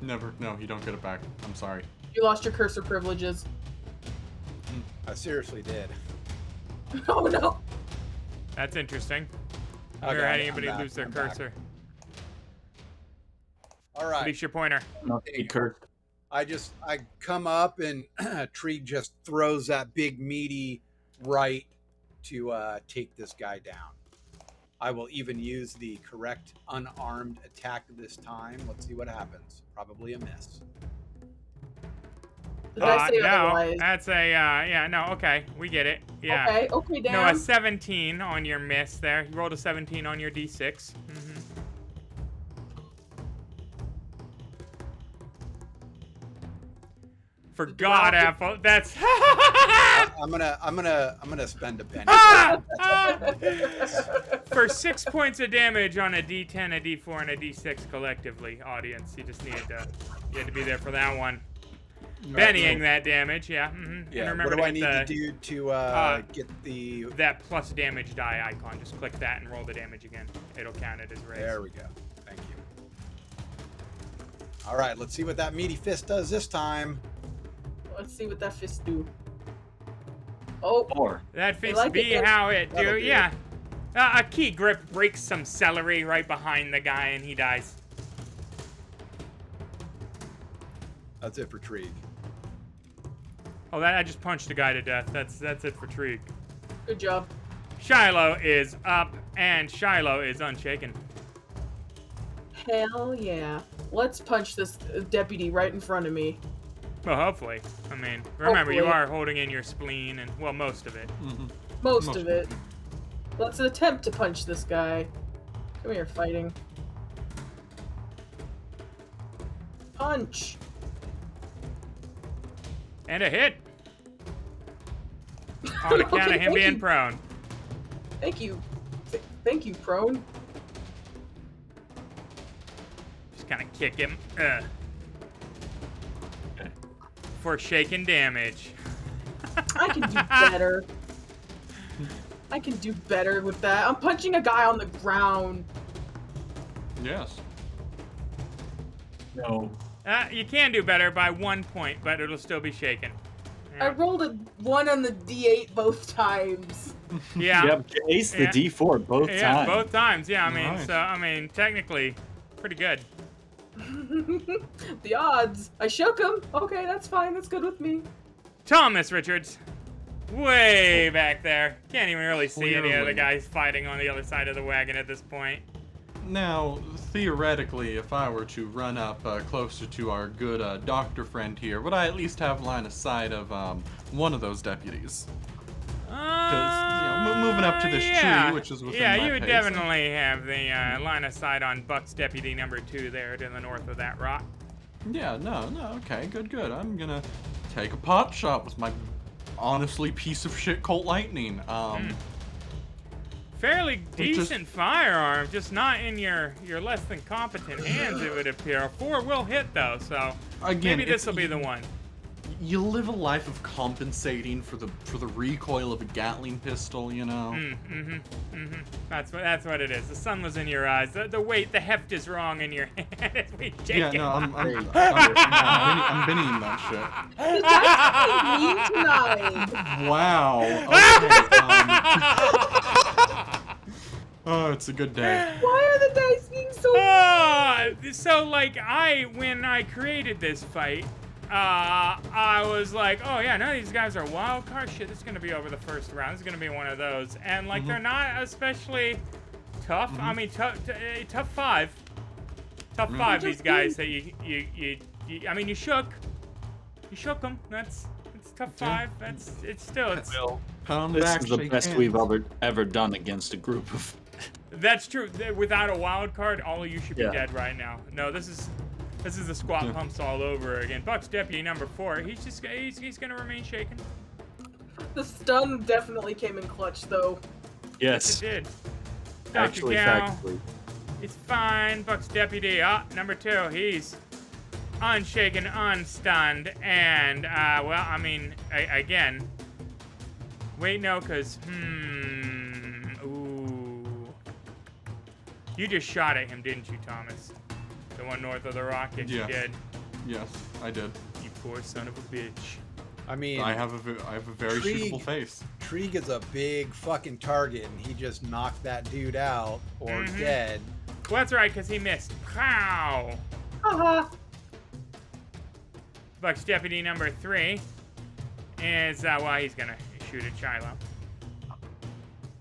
Never. No, you don't get it back. I'm sorry. You lost your cursor privileges. I seriously did. Oh no. That's interesting. Okay, Never had I'm anybody back, lose their I'm back. cursor. All right. Release your pointer. Not to be cursed. I come up and Trig just throws that big meaty right to take this guy down. I will even use the correct unarmed attack this time. Let's see what happens. Probably a miss. Did I say No, otherwise? that's a, yeah, no, okay, we get it. Yeah. Okay, No, down. a 17 on your miss there. You rolled a 17 on your d6. Mm-hmm. Forgot, Apple. That's. I'm gonna spend a penny. For 6 points of damage on a d10, a d4, and a d6 collectively, audience. You just needed to. You had to be there for that one. Bennying that damage, yeah. Mm-hmm. Yeah. And What remember do I hit need the, to do to get the? that plus damage die icon. Just click that and roll the damage again. It'll count it as raise. There we go. Thank you. All right. Let's see what that meaty fist does this time. Let's see what that fist do. Oh, Or That fits like be it, how it that'll do, do. yeah. A key grip breaks some celery right behind the guy and he dies. That's it for Trig. Oh, that I just punched the guy to death. That's it for Trig. good job. Shiloh is up and Shiloh is unshaken. Hell yeah. Let's punch this deputy right in front of me. Well, hopefully. I mean, remember you Hopefully. are holding in your spleen and well, most of it. Most of it. Let's attempt to punch this guy. Come here, fighting. Punch. And a hit. On account Okay, of him thank being you. prone. Thank you. Thank you, prone. Just kind of kick him. For shaken damage. I can do better. I can do better with that. I'm punching a guy on the ground. Yes. No. You can do better by 1 point, but it'll still be shaken. I rolled a 1 on the D8 both times. Yeah. Yep, ace the Yeah. D4 both Yeah, times. both times. Yeah, I mean, Nice. technically, pretty good. The odds. I shook him. Okay, that's fine. That's good with me. Thomas Richards, way back there. Can't even really see any of the Clearly. guys fighting on the other side of the wagon at this point. Now, theoretically, if I were to run up closer to our good doctor friend here, would I at least have line of sight of one of those deputies? Because, moving up to this tree, which is within my you would pace. definitely have the line of sight on Buck's deputy number 2 there to the north of that rock. Yeah, no, okay, good. I'm gonna take a pot shot with my honestly piece of shit Colt Lightning. Fairly It just- decent firearm, just not in your less than competent hands, it would appear. A 4 will hit though, so Again, maybe this will be the one. You live a life of compensating for the recoil of a Gatling pistol, you know. That's what it is. The sun was in your eyes. The weight, the heft is wrong in your hand as we shake Yeah, it. no, I'm binning that shit. Mean tonight. Wow. Okay. Oh, it's a good day. Why are the dice being so So like when I created this fight, I was like, oh yeah, none of these guys are wild card shit. This is gonna be over the first round. This is gonna be one of those, and like they're not especially tough. I mean, tough 5. Tough 5. These guys that you I mean, you shook them. It's tough 5. It's still. Pound This back, is the shake best hands. we've ever done against a group of. That's true. Without a wild card, all of you should be Yeah. dead right now. No, this is the squat pumps all over again. Buck's deputy number 4. He's gonna remain shaken. The stun definitely came in clutch, though. Yes, It did. actually, Dr. Gal, factually. it's fine. Buck's deputy. Number 2. He's unshaken, unstunned, and well, I mean, again. Wait, no, cause ooh. You just shot at him, didn't you, Thomas? The one north of the rock? Yes, Yes. you did. Yes, I did. You poor son of a bitch. I mean, I have a very Krieg- shootable face. Krieg is a big fucking target, and he just knocked that dude out or dead. Well, that's right, because he missed. Pow! Haha. Buck's deputy number 3 is, well, he's gonna shoot at Shiloh.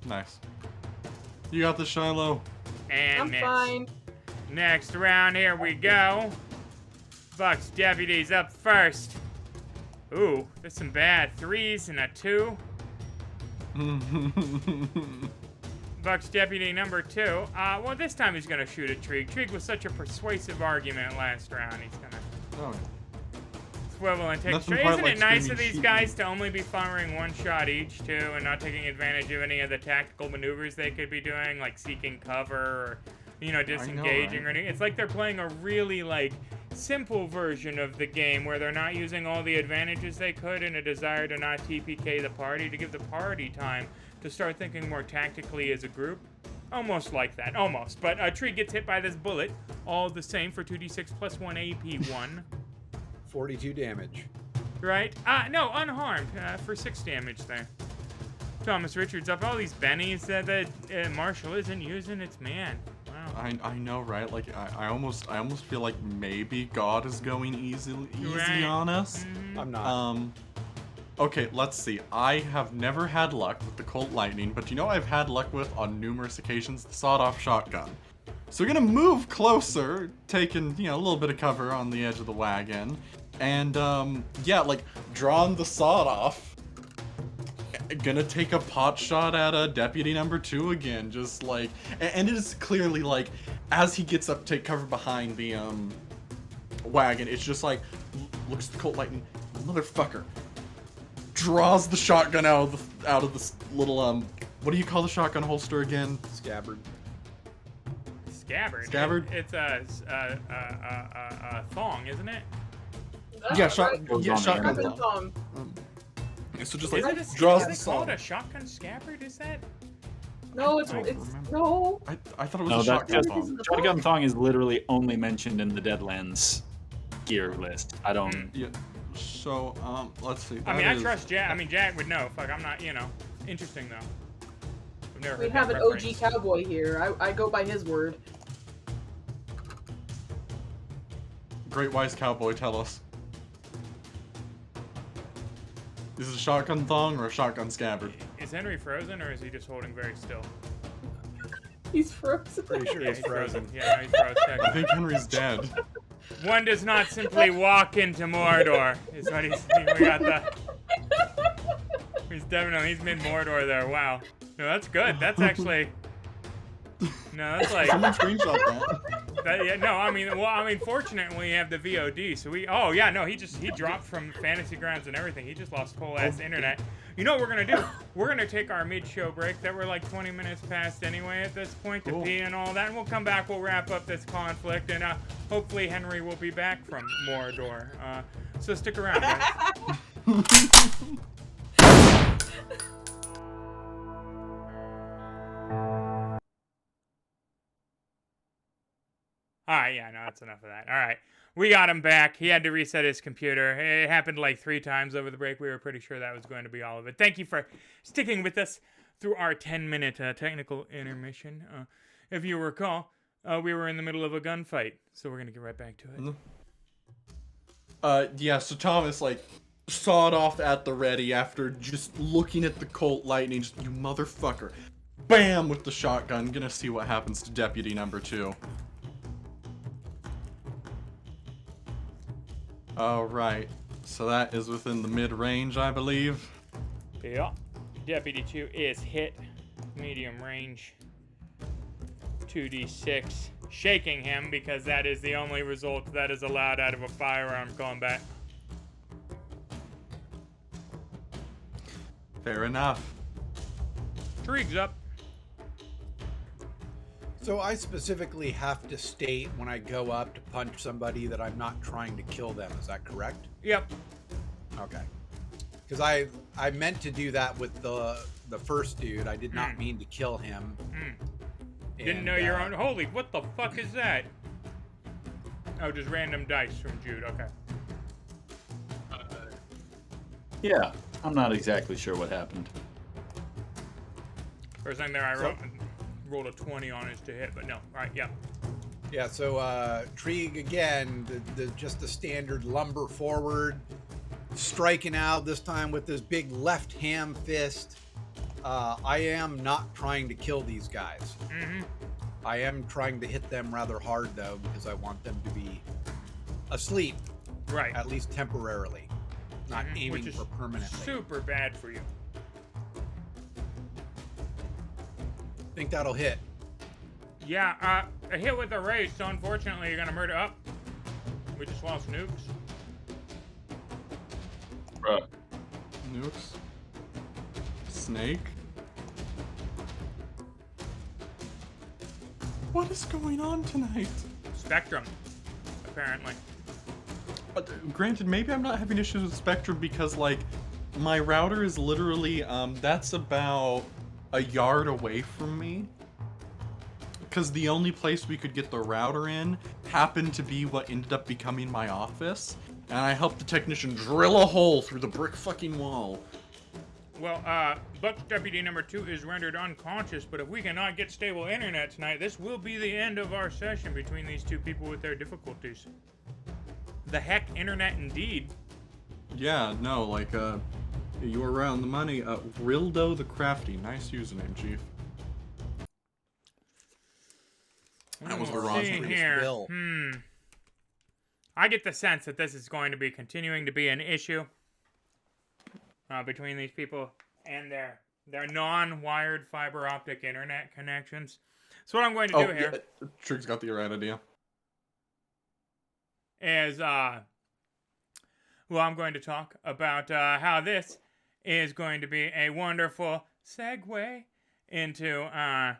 Nice. You got this, Shiloh. And I'm miss. fine. Next round, here we go. Buck's deputy's up first. Ooh, there's some bad 3s and a 2. Buck's deputy number 2. Well, this time he's gonna shoot at Trig. Trig was such a persuasive argument last round. He's gonna Oh, swivel and take Nothing straight. quite Isn't like it nice screaming, of these "Shoot guys me." to only be firing 1 shot each, too, and not taking advantage of any of the tactical maneuvers they could be doing, like seeking cover or, disengaging right? or anything? It's like they're playing a really, simple version of the game where they're not using all the advantages they could in a desire to not TPK the party, to give the party time to start thinking more tactically as a group. Almost like that, almost. But Tree gets hit by this bullet, all the same for 2d6 plus 1 AP1. 42 damage. Right? No, unharmed for 6 damage there. Thomas Richards up all these bennies that Marshall isn't using. It's man. Wow. I know, right? Like I almost feel like maybe God is going easy Right. on us. I'm not. Okay, let's see. I have never had luck with the Colt Lightning, but I've had luck with on numerous occasions the sawed-off shotgun. So we're gonna move closer, taking a little bit of cover on the edge of the wagon, and drawing the sawed-off. Gonna take a pot shot at deputy number 2 again, just and it is clearly as he gets up to take cover behind the wagon, it's just looks at the Colt Lightning, motherfucker, draws the shotgun out of this little what do you call the shotgun holster again? Scabbard. Scabbard. Scabbard? It's a thong, isn't it? That's Yeah, right. Goes on the shotgun end. Weapon thong. So just Is like it a, draws is the it called saw. a shotgun scabbard? Is that? No, it's no. I thought it was No, a that's shotgun just thong. shotgun thong is literally only mentioned in the Deadlands gear list. I don't. Yeah. So let's see. I mean, that I is- trust Jack. I mean, Jack would know. Fuck, I'm not. Interesting though. I've never We heard have that an OG reference. cowboy here. I go by his word. Great wise cowboy, tell us. Is it a shotgun thong or a shotgun scabbard? Is Henry frozen or is he just holding very still? He's frozen. Pretty sure Yeah, he's he's frozen. frozen. Yeah, no, he's frozen. I think Henry's dead. One does not simply walk into Mordor. Is what he's. We got the. He's mid Mordor there. Wow. No, that's good. That's actually. No, that's like. Someone screenshot that. Yeah, no, I mean, fortunately, we have the VOD, so oh, yeah, no, he dropped from Fantasy Grounds and everything. He just lost whole ass internet. You know what we're gonna do? We're gonna take our mid-show break that we're like 20 minutes past anyway at this point to pee and all that, and we'll come back, we'll wrap up this conflict, and hopefully Henry will be back from Mordor. So stick around, guys. Alright, yeah, no, that's enough of that. Alright, we got him back. He had to reset his computer. It happened like 3 times over the break. We were pretty sure that was going to be all of it. Thank you for sticking with us through our 10-minute technical intermission. If you recall, we were in the middle of a gunfight, so we're going to get right back to it. Yeah, so Thomas, like, sawed off at the ready after just looking at the Colt Lightning, just, you motherfucker. Bam! With the shotgun. Gonna see what happens to Deputy number 2. Alright, so that is within the mid-range, I believe. Yeah. Deputy 2 is hit. Medium range. 2d6. Shaking him because that is the only result that is allowed out of a firearm combat. Fair enough. Trig's up. So I specifically have to state when I go up to punch somebody that I'm not trying to kill them. Is that correct? Yep. Okay. Because I meant to do that with the first dude. I did not mean to kill him. Didn't know your own. Holy, what the fuck is that? Oh, just random dice from Jude. Okay. Yeah, I'm not exactly sure what happened. First thing there, I rolled a 20 on his to hit, but no. All right, yeah. Yeah, so Trig again, just the standard lumber forward, striking out this time with this big left hand fist. I am not trying to kill these guys. I am trying to hit them rather hard though, because I want them to be asleep, Right. at least temporarily, not aiming Which is for permanently. super bad for you. Think that'll hit. Yeah, a hit with a raise, so unfortunately you're gonna murder up. We just lost nukes. Bruh. Nukes. Snake. What is going on tonight? Spectrum, apparently. Granted, maybe I'm not having issues with Spectrum because, like, my router is literally, that's about a yard away from me. Because the only place we could get the router in happened to be what ended up becoming my office. And I helped the technician drill a hole through the brick fucking wall. Well, Buck's deputy number 2 is rendered unconscious, but if we cannot get stable internet tonight, this will be the end of our session between these two people with their difficulties. The heck, internet indeed. Yeah, no, like, you were around the money. Rildo the Crafty. Nice username, Chief. That was the wrong See place. here. Bill. I get the sense that this is going to be continuing to be an issue between these people and their non-wired fiber optic internet connections. So what I'm going to do here Trig's got the right idea. is, well, I'm going to talk about how this is going to be a wonderful segue into, our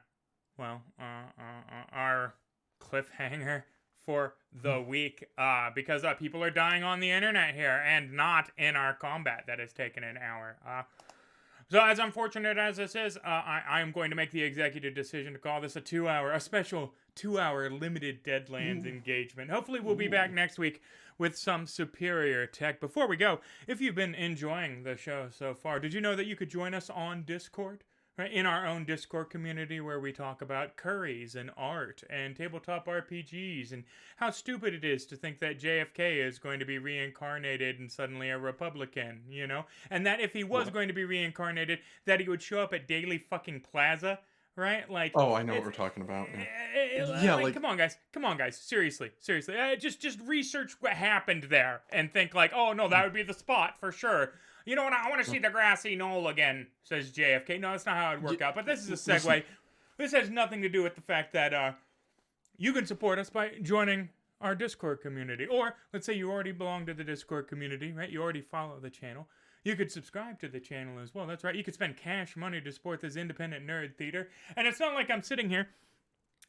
cliffhanger for the week because people are dying on the internet here and not in our combat that has taken an hour. So as unfortunate as this is, I am going to make the executive decision to call this a special 2-hour limited Deadlands engagement. Hopefully we'll be back next week with some superior tech. Before we go, if you've been enjoying the show so far, did you know that you could join us on Discord? Right, in our own Discord community where we talk about curries and art and tabletop RPGs and how stupid it is to think that JFK is going to be reincarnated and suddenly a Republican, you know? And that if he was going to be reincarnated, that he would show up at Daily fucking Plaza, right? Like, Oh, I know what we're talking about. Yeah, like, come on, guys, seriously. Just research what happened there and think like, oh no, that would be the spot for sure. You know what? I want to see the grassy knoll again, says JFK. No, that's not how it would work out. But this is a segue. This has nothing to do with the fact that you can support us by joining our Discord community. Or let's say you already belong to the Discord community, right? You already follow the channel. You could subscribe to the channel as well. That's right. You could spend cash money to support this independent nerd theater. And it's not like I'm sitting here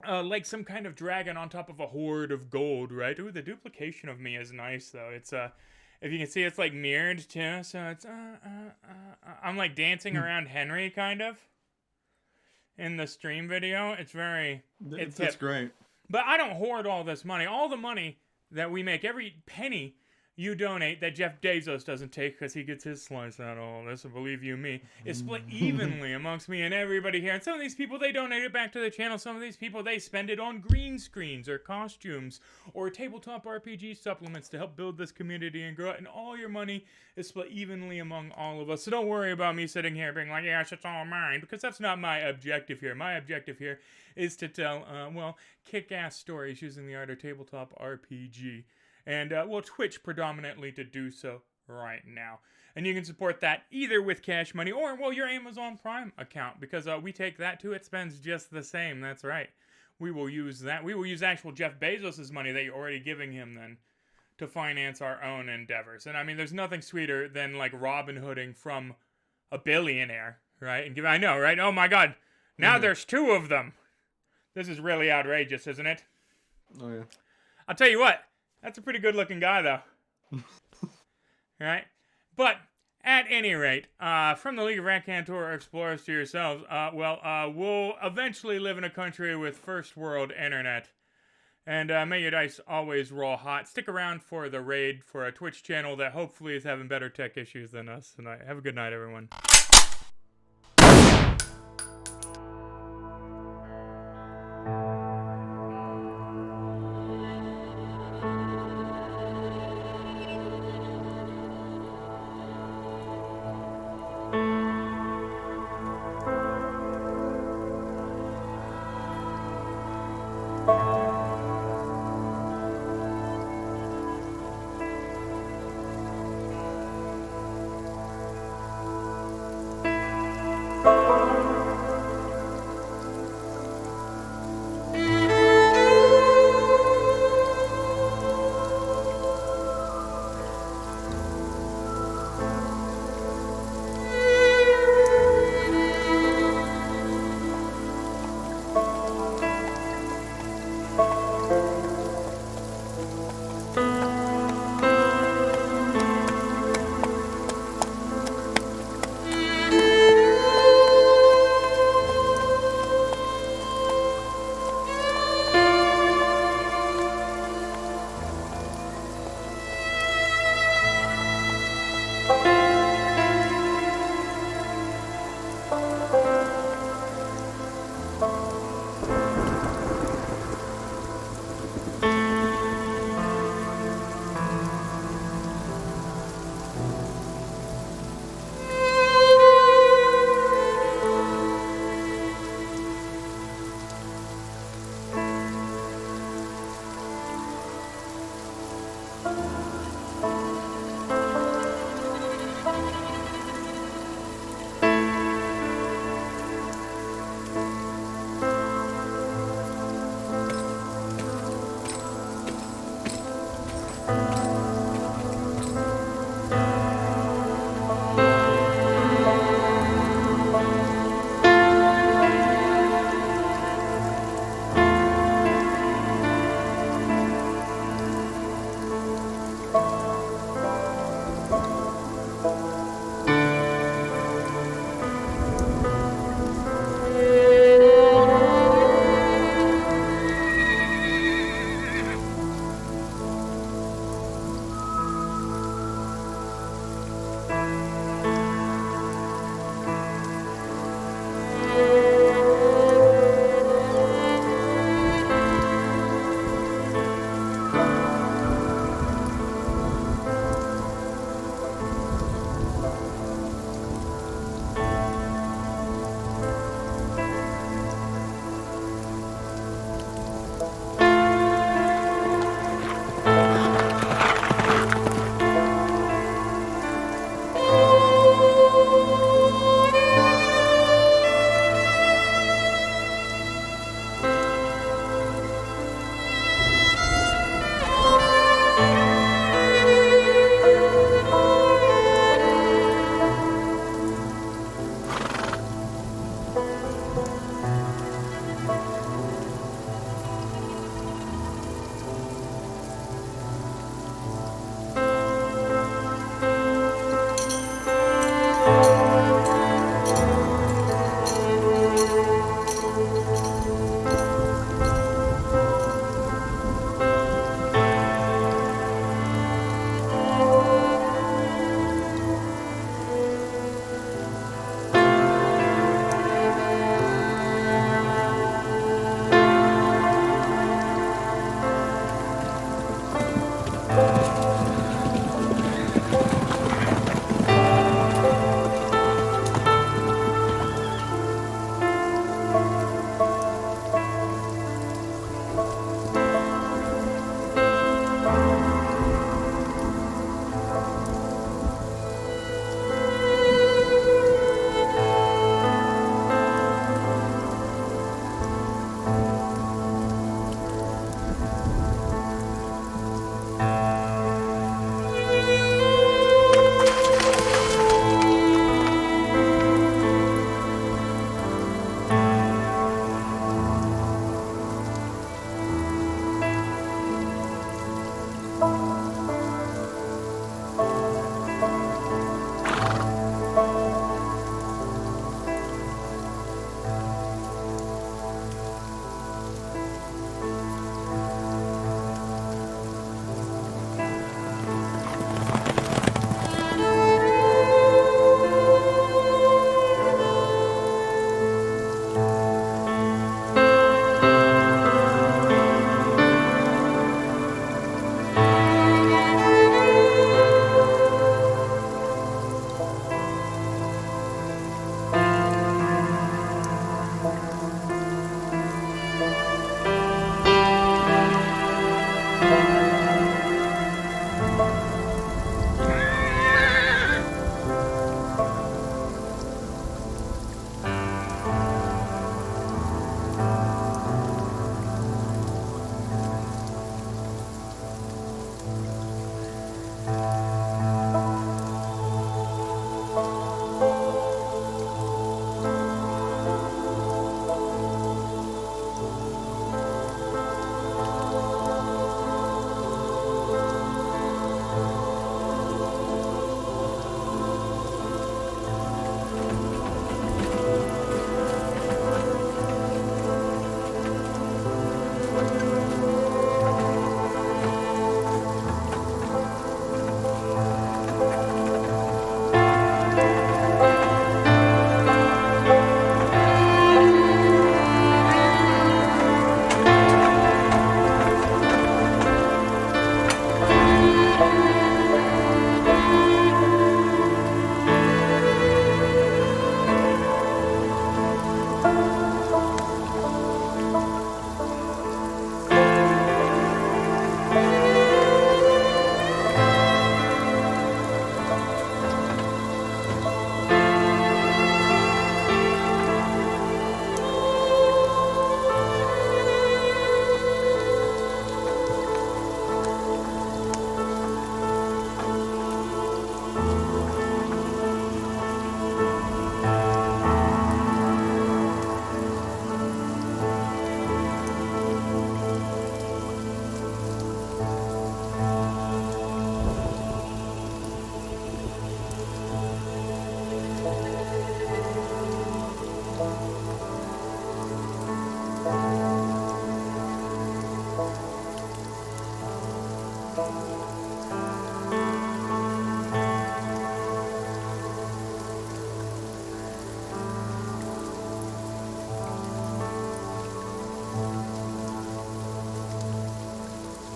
like some kind of dragon on top of a hoard of gold, right? Ooh, the duplication of me is nice, though. It's if you can see, it's like mirrored too, so it's I'm like dancing around Henry kind of in the stream video. It's very That's great. But I don't hoard all this money. All the money that we make, every penny you donate that Jeff Bezos doesn't take because he gets his slice out of all this, and believe you me, is split evenly amongst me and everybody here. And some of these people, they donate it back to the channel. Some of these people, they spend it on green screens or costumes or tabletop RPG supplements to help build this community and grow it. And all your money is split evenly among all of us. So don't worry about me sitting here being like, yes, it's all mine, because that's not my objective here. My objective here is to tell, kick-ass stories using the art of tabletop RPG. And we'll Twitch predominantly to do so right now. And you can support that either with cash money or, well, your Amazon Prime account, because we take that too. It spends just the same. That's right. We will use that. We will use actual Jeff Bezos' money that you're already giving him then to finance our own endeavors. And I mean, there's nothing sweeter than like Robin Hooding from a billionaire, right? And I know, right? Oh my God. Now there's two of them. This is really outrageous, isn't it? Oh, yeah. I'll tell you what. That's a pretty good-looking guy, though. Right? But, at any rate, from the League of Rakantor Explorers to yourselves, we'll eventually live in a country with first-world internet. And may your dice always roll hot. Stick around for the raid for a Twitch channel that hopefully is having better tech issues than us tonight. Have a good night, everyone.